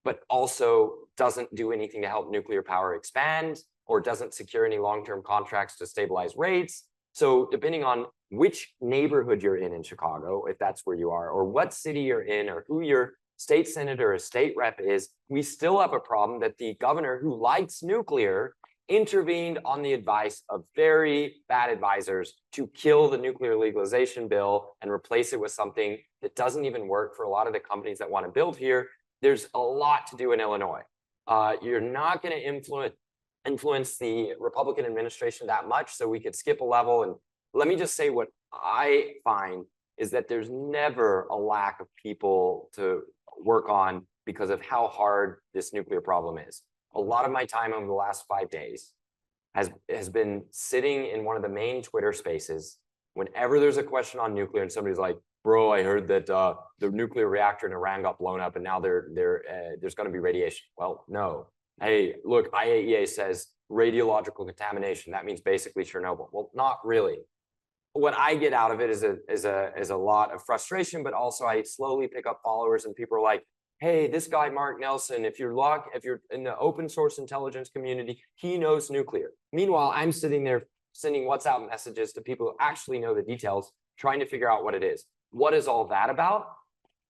but also doesn't do anything to help nuclear power expand or doesn't secure any long-term contracts to stabilize rates. So depending on which neighborhood you're in Chicago, if that's where you are, or what city you're in, or who your state senator or state rep is, we still have a problem that the governor who likes nuclear intervened on the advice of very bad advisors to kill the nuclear legalization bill and replace it with something that doesn't even work for a lot of the companies that want to build here. There's a lot to do in Illinois. You're not going to influence the Republican administration that much, so we could skip a level. And let me just say what I find is that there's never a lack of people to work on because of how hard this nuclear problem is. A lot of my time over the last 5 days has been sitting in one of the main Twitter spaces. Whenever there's a question on nuclear and somebody's like, bro, I heard that the nuclear reactor in Iran got blown up and now there's going to be radiation. Well, no. Hey, look, IAEA says radiological contamination. That means basically Chernobyl. Well, not really. What I get out of it is a lot of frustration, but also I slowly pick up followers and people are like, hey, this guy, Mark Nelson, if you're in the open source intelligence community, he knows nuclear. Meanwhile, I'm sitting there sending WhatsApp messages to people who actually know the details, trying to figure out what it is. What is all that about?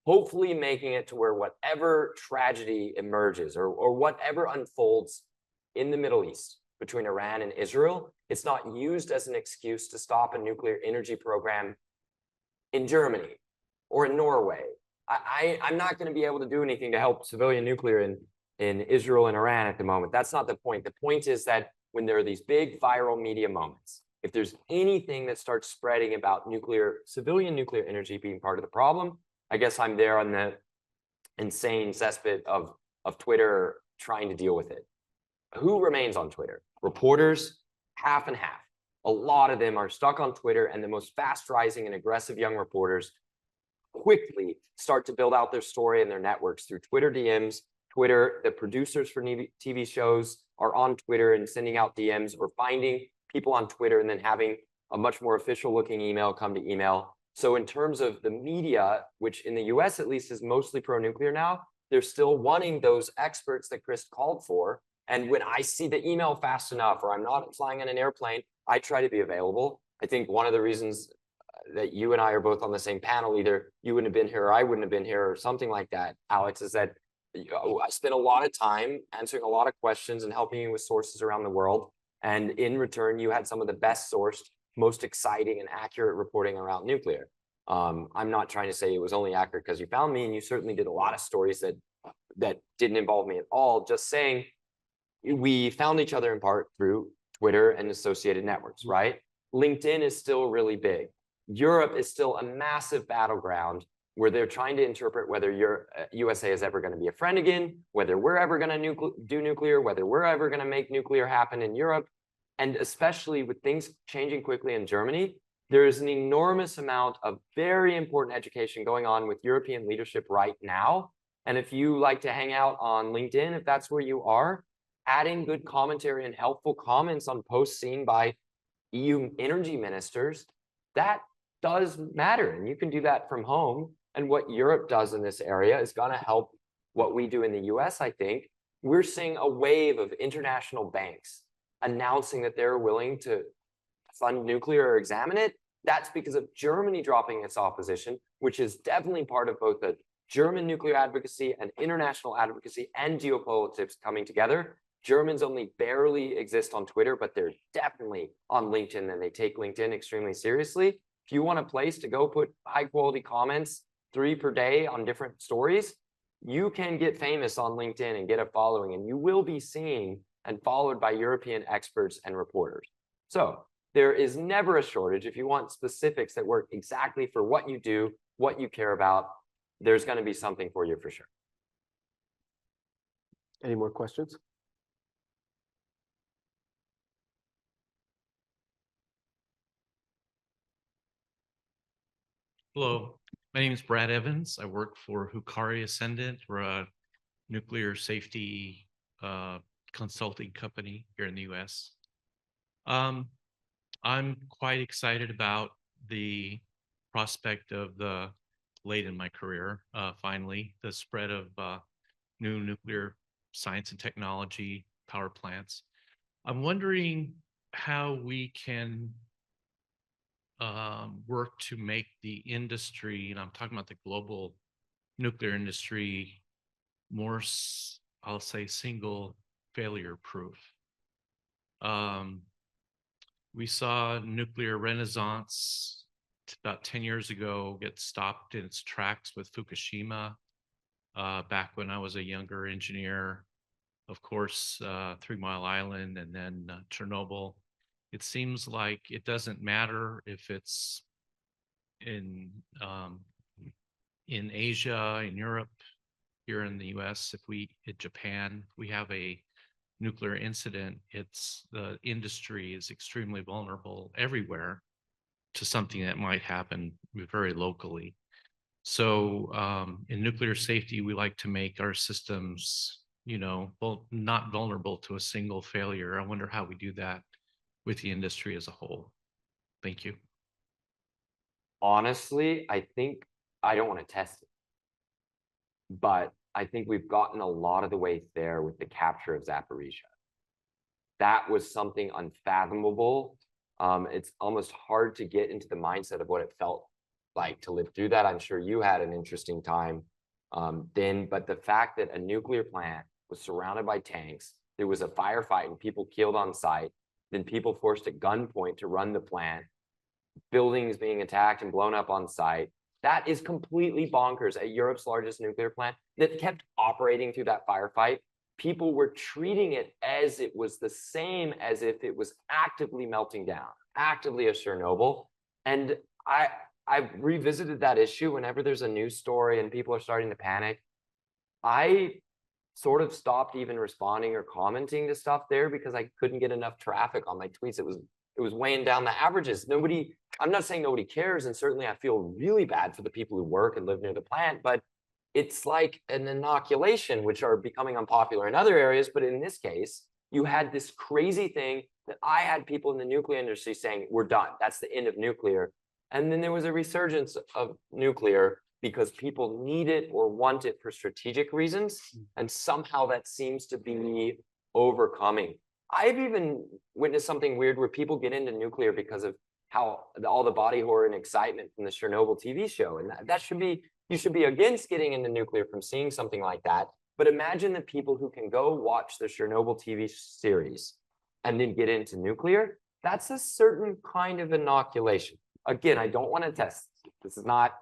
Hopefully making it to where whatever tragedy emerges or whatever unfolds in the Middle East between Iran and Israel, it's not used as an excuse to stop a nuclear energy program in Germany or in Norway. I'm not going to be able to do anything to help civilian nuclear in Israel and Iran at the moment. That's not the point. The point is that when there are these big viral media moments, if there's anything that starts spreading about civilian nuclear energy being part of the problem, I guess I'm there on the insane cesspit of Twitter trying to deal with it. Who remains on Twitter? Reporters, half and half. A lot of them are stuck on Twitter, and the most fast rising and aggressive young reporters quickly start to build out their story and their networks through Twitter DMs. Twitter, the producers for TV shows are on Twitter and sending out DMs or finding people on Twitter and then having a much more official looking email come to email. So in terms of the media, which in the US at least is mostly pro-nuclear now, they're still wanting those experts that Chris called for. And when I see the email fast enough, or I'm not flying on an airplane, I try to be available. I think one of the reasons that you and I are both on the same panel, either you wouldn't have been here or I wouldn't have been here or something like that, Alex, is that I spent a lot of time answering a lot of questions and helping you with sources around the world. And in return, you had some of the best sourced, most exciting and accurate reporting around nuclear. I'm not trying to say it was only accurate because you found me, and you certainly did a lot of stories that didn't involve me at all. Just saying, we found each other in part through Twitter and associated networks, right? LinkedIn is still really big. Europe is still a massive battleground where they're trying to interpret whether USA is ever going to be a friend again, whether we're ever going to do nuclear, whether we're ever going to make nuclear happen in Europe. And especially with things changing quickly in Germany, there is an enormous amount of very important education going on with European leadership right now. And if you like to hang out on LinkedIn, if that's where you are, adding good commentary and helpful comments on posts seen by EU energy ministers, that does matter. And you can do that from home. And what Europe does in this area is going to help what we do in the US, I think. We're seeing a wave of international banks announcing that they're willing to fund nuclear or examine it. That's because of Germany dropping its opposition, which is definitely part of both the German nuclear advocacy and international advocacy and geopolitics coming together. Germans only barely exist on Twitter, but they're definitely on LinkedIn, and they take LinkedIn extremely seriously. If you want a place to go put high quality comments 3 per day on different stories, you can get famous on LinkedIn and get a following, and you will be seen and followed by European experts and reporters. So there is never a shortage. If you want specifics that work exactly for what you do, what you care about, there's going to be something for you for sure. Any more questions? Hello, my name is Brad Evans. I work for Hukari Ascendant. We're a nuclear safety consulting company here in the US. I'm quite excited about the prospect of the late in my career, finally, the spread of new nuclear science and technology power plants. I'm wondering how we can work to make the industry, and I'm talking about the global nuclear industry, more, I'll say, single failure proof. We saw nuclear renaissance about 10 years ago get stopped in its tracks with Fukushima. Back when I was a younger engineer, of course, 3 Mile Island, and then Chernobyl. It seems like it doesn't matter if it's in Asia, in Europe, here in the US, in Japan, we have a nuclear incident, the industry is extremely vulnerable everywhere to something that might happen very locally. So in nuclear safety, we like to make our systems, not vulnerable to a single failure. I wonder how we do that with the industry as a whole. Thank you. Honestly, I think I don't want to test it, but I think we've gotten a lot of the way there with the capture of Zaporizhzhia. That was something unfathomable. It's almost hard to get into the mindset of what it felt like to live through that. I'm sure you had an interesting time then, but the fact that a nuclear plant was surrounded by tanks, there was a firefight and people killed on site, then people forced at gunpoint to run the plant, buildings being attacked and blown up on site. That is completely bonkers. At Europe's largest nuclear plant that kept operating through that firefight, people were treating it as it was the same as if it was actively melting down, actively a Chernobyl. And I've revisited that issue whenever there's a news story and people are starting to panic. I sort of stopped even responding or commenting to stuff there because I couldn't get enough traffic on my tweets. It was weighing down the averages. I'm not saying nobody cares, and certainly I feel really bad for the people who work and live near the plant, but it's like an inoculation, which are becoming unpopular in other areas. But in this case, you had this crazy thing that I had people in the nuclear industry saying, we're done. That's the end of nuclear. And then there was a resurgence of nuclear because people need it or want it for strategic reasons. And somehow that seems to be overcoming. I've even witnessed something weird where people get into nuclear because of how all the body horror and excitement from the Chernobyl TV show. And that should be, you should be against getting into nuclear from seeing something like that. But imagine the people who can go watch the Chernobyl TV series and then get into nuclear. That's a certain kind of inoculation. Again, I don't want to test. This is not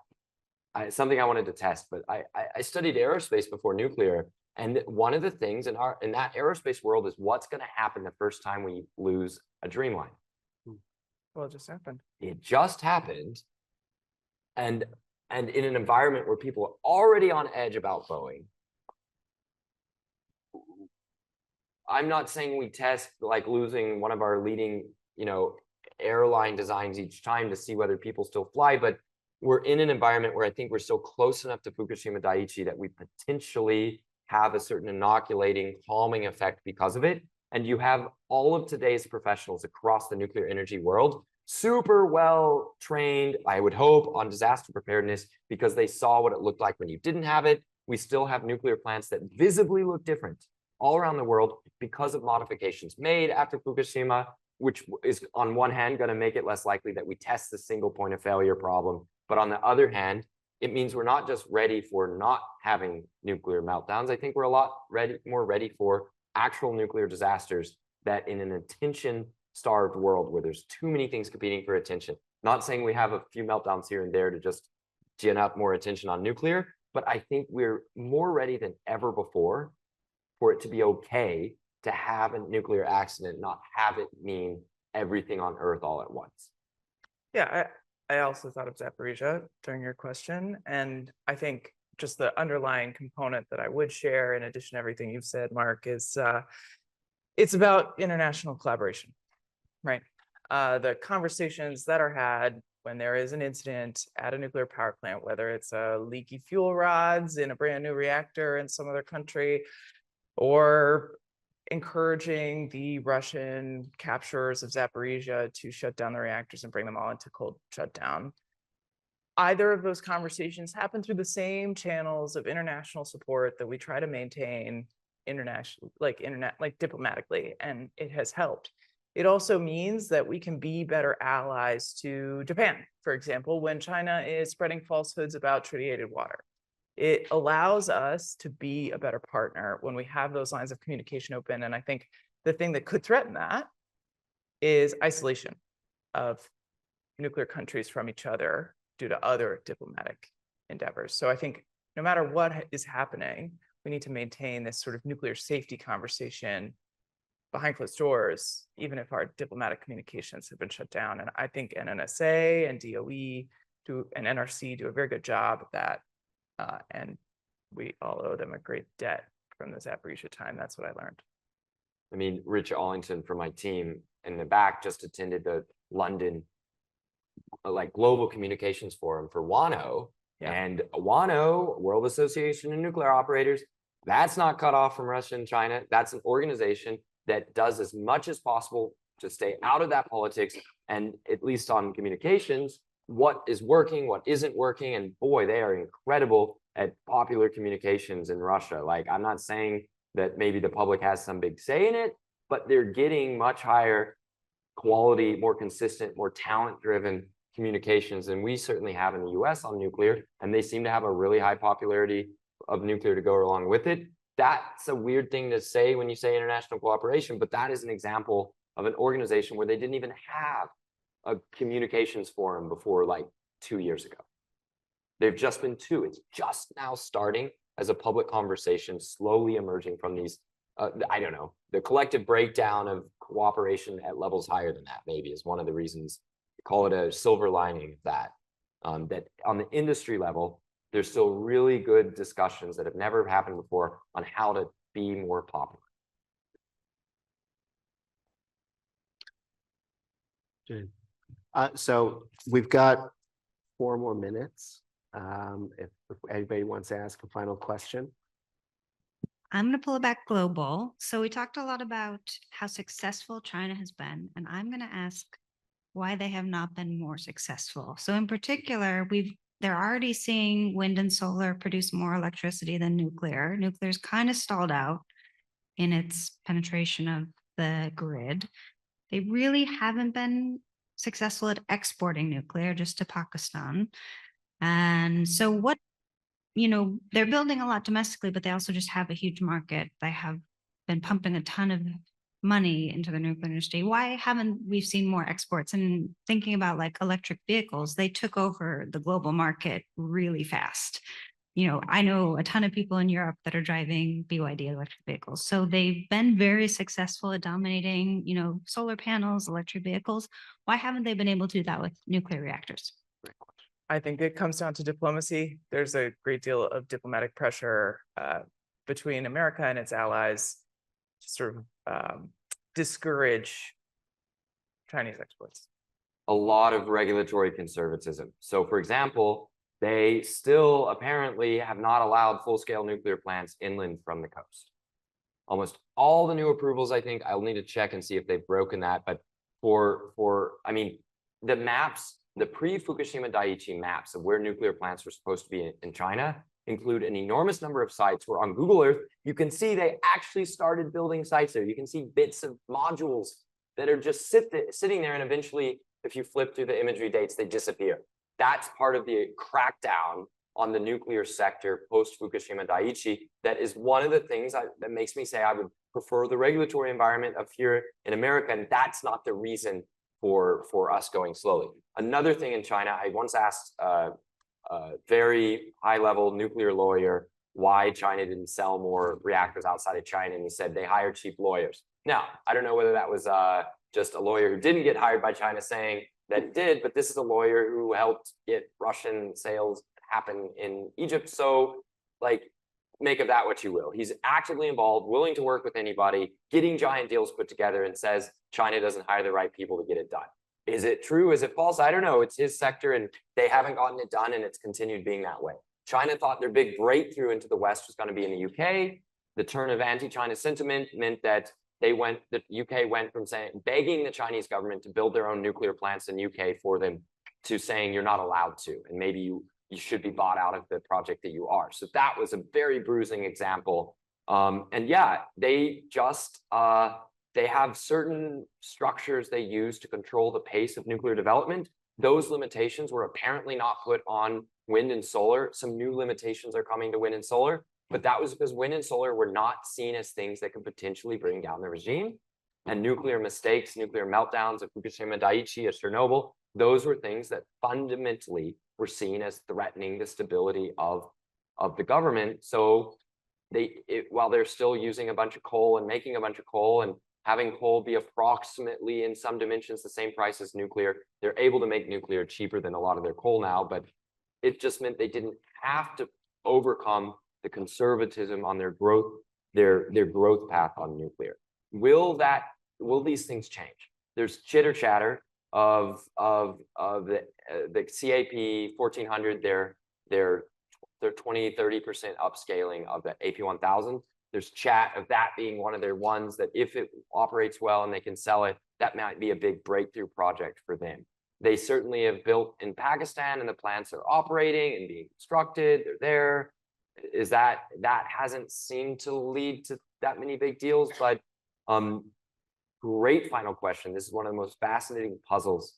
something I wanted to test, but I studied aerospace before nuclear. And one of the things in that aerospace world is what's going to happen the first time we lose a Dreamliner. Well, it just happened. It just happened. And in an environment where people are already on edge about Boeing, I'm not saying we test like losing one of our leading, airline designs each time to see whether people still fly, but we're in an environment where I think we're still close enough to Fukushima Daiichi that we potentially have a certain inoculating, calming effect because of it. And you have all of today's professionals across the nuclear energy world, super well trained, I would hope, on disaster preparedness because they saw what it looked like when you didn't have it. We still have nuclear plants that visibly look different all around the world because of modifications made after Fukushima, which is on one hand going to make it less likely that we test the single point of failure problem. But on the other hand, it means we're not just ready for not having nuclear meltdowns. I think we're a lot more ready for actual nuclear disasters that in an attention-starved world where there's too many things competing for attention. Not saying we have a few meltdowns here and there to just gen up more attention on nuclear, but I think we're more ready than ever before for it to be okay to have a nuclear accident, not have it mean everything on Earth all at once. Yeah, I also thought of Zaporizhia during your question. And I think just the underlying component that I would share in addition to everything you've said, Mark, is it's about international collaboration, right? The conversations that are had when there is an incident at a nuclear power plant, whether it's leaky fuel rods in a brand new reactor in some other country, or encouraging the Russian capturers of Zaporizhia to shut down the reactors and bring them all into cold shutdown. Either of those conversations happen through the same channels of international support that we try to maintain diplomatically, and it has helped. It also means that we can be better allies to Japan, for example, when China is spreading falsehoods about tritiated water. It allows us to be a better partner when we have those lines of communication open. And I think the thing that could threaten that is isolation of nuclear countries from each other due to other diplomatic endeavors. So I think no matter what is happening, we need to maintain this sort of nuclear safety conversation behind closed doors, even if our diplomatic communications have been shut down. And I think NNSA and DOE and NRC do a very good job of that. And we all owe them a great debt from the Zaporizhia time. That's what I learned. I mean, Rich Allington from my team in the back just attended the London Global Communications Forum for WANO. Yeah. And WANO, World Association of Nuclear Operators, that's not cut off from Russia and China. That's an organization that does as much as possible to stay out of that politics, and at least on communications, what is working, what isn't working. And boy, they are incredible at popular communications in Russia. I'm not saying that maybe the public has some big say in it, but they're getting much higher quality, more consistent, more talent-driven communications than we certainly have in the US on nuclear. And they seem to have a really high popularity of nuclear to go along with it. That's a weird thing to say when you say international cooperation, but that is an example of an organization where they didn't even have a communications forum before 2 years ago. They've just been two. It's just now starting as a public conversation, slowly emerging from these, I don't know, the collective breakdown of cooperation at levels higher than that maybe is one of the reasons, call it a silver lining of that, that on the industry level, there's still really good discussions that have never happened before on how to be more popular. So we've got 4 more minutes. If anybody wants to ask a final question. I'm going to pull it back global. So we talked a lot about how successful China has been, and I'm going to ask why they have not been more successful. So in particular, they're already seeing wind and solar produce more electricity than nuclear. Nuclear's kind of stalled out in its penetration of the grid. They really haven't been successful at exporting nuclear just to Pakistan. And so they're building a lot domestically, but they also just have a huge market. They have been pumping a ton of money into the nuclear industry. Why haven't we seen more exports? And thinking about like electric vehicles, they took over the global market really fast. I know a ton of people in Europe that are driving BYD electric vehicles. So they've been very successful at dominating, solar panels, electric vehicles. Why haven't they been able to do that with nuclear reactors? I think it comes down to diplomacy. There's a great deal of diplomatic pressure between America and its allies to sort of discourage Chinese exports. A lot of regulatory conservatism. So for example, they still apparently have not allowed full-scale nuclear plants inland from the coast. Almost all the new approvals, I think, I'll need to check and see if they've broken that, but the maps, the pre-Fukushima Daiichi maps of where nuclear plants were supposed to be in China include an enormous number of sites where on Google Earth, you can see they actually started building sites there. You can see bits of modules that are just sitting there, and eventually, if you flip through the imagery dates, they disappear. That's part of the crackdown on the nuclear sector post-Fukushima Daiichi. That is one of the things that makes me say I would prefer the regulatory environment of here in America, and that's not the reason for us going slowly. Another thing in China, I once asked a very high-level nuclear lawyer why China didn't sell more reactors outside of China, and he said they hire cheap lawyers. Now, I don't know whether that was just a lawyer who didn't get hired by China saying that it did, but this is a lawyer who helped get Russian sales happen in Egypt. So, make of that what you will. He's actively involved, willing to work with anybody, getting giant deals put together, and says China doesn't hire the right people to get it done. Is it true? Is it false? I don't know. It's his sector, and they haven't gotten it done, and it's continued being that way. China thought their big breakthrough into the West was going to be in the UK. The turn of anti-China sentiment meant that the UK went from begging the Chinese government to build their own nuclear plants in UK for them to saying you're not allowed to, and maybe you should be bought out of the project that you are. So that was a very bruising example. And yeah, they just, they have certain structures they use to control the pace of nuclear development. Those limitations were apparently not put on wind and solar. Some new limitations are coming to wind and solar, but that was because wind and solar were not seen as things that could potentially bring down the regime. And nuclear mistakes, nuclear meltdowns of Fukushima Daiichi, of Chernobyl, those were things that fundamentally were seen as threatening the stability of the government. So while they're still using a bunch of coal and making a bunch of coal and having coal be approximately in some dimensions the same price as nuclear, they're able to make nuclear cheaper than a lot of their coal now, but it just meant they didn't have to overcome the conservatism on their growth growth path on nuclear. Will these things change? There's chitter chatter of the CAP 1400, their 20-30% upscaling of the AP 1000. There's chat of that being one of their ones that if it operates well and they can sell it, that might be a big breakthrough project for them. They certainly have built in Pakistan and the plants are operating and being constructed. They're there. That hasn't seemed to lead to that many big deals, but great final question. This is one of the most fascinating puzzles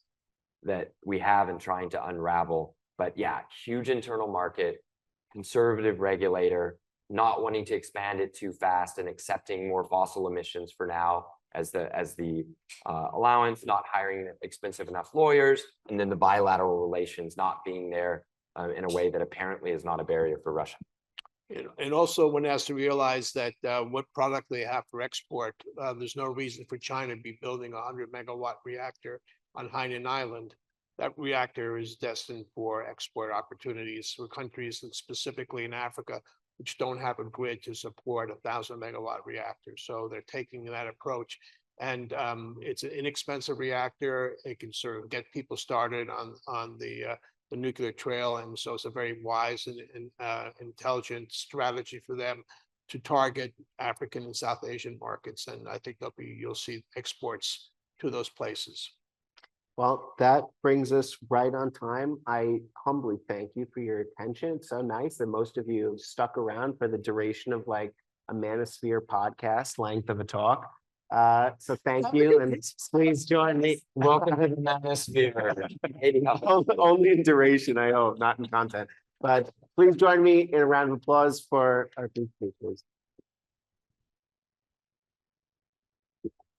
that we have in trying to unravel. But yeah, huge internal market, conservative regulator, not wanting to expand it too fast and accepting more fossil emissions for now as the allowance, not hiring expensive enough lawyers, and then the bilateral relations not being there in a way that apparently is not a barrier for Russia. And also one has to realize that what product they have for export, there's no reason for China to be building a 100-megawatt reactor on Hainan Island. That reactor is destined for export opportunities for countries, and specifically in Africa, which don't have a grid to support a 1,000-megawatt reactor. So they're taking that approach. And it's an inexpensive reactor. It can sort of get people started on the nuclear trail. And so it's a very wise and intelligent strategy for them to target African and South Asian markets. And I think you'll see exports to those places. Well, that brings us right on time. I humbly thank you for your attention. It's so nice that most of you stuck around for the duration of like a Manosphere podcast length of a talk. So thank you, and please join me. Welcome to the Manosphere. Only in duration, I hope, not in content. But please join me in a round of applause for our two speakers.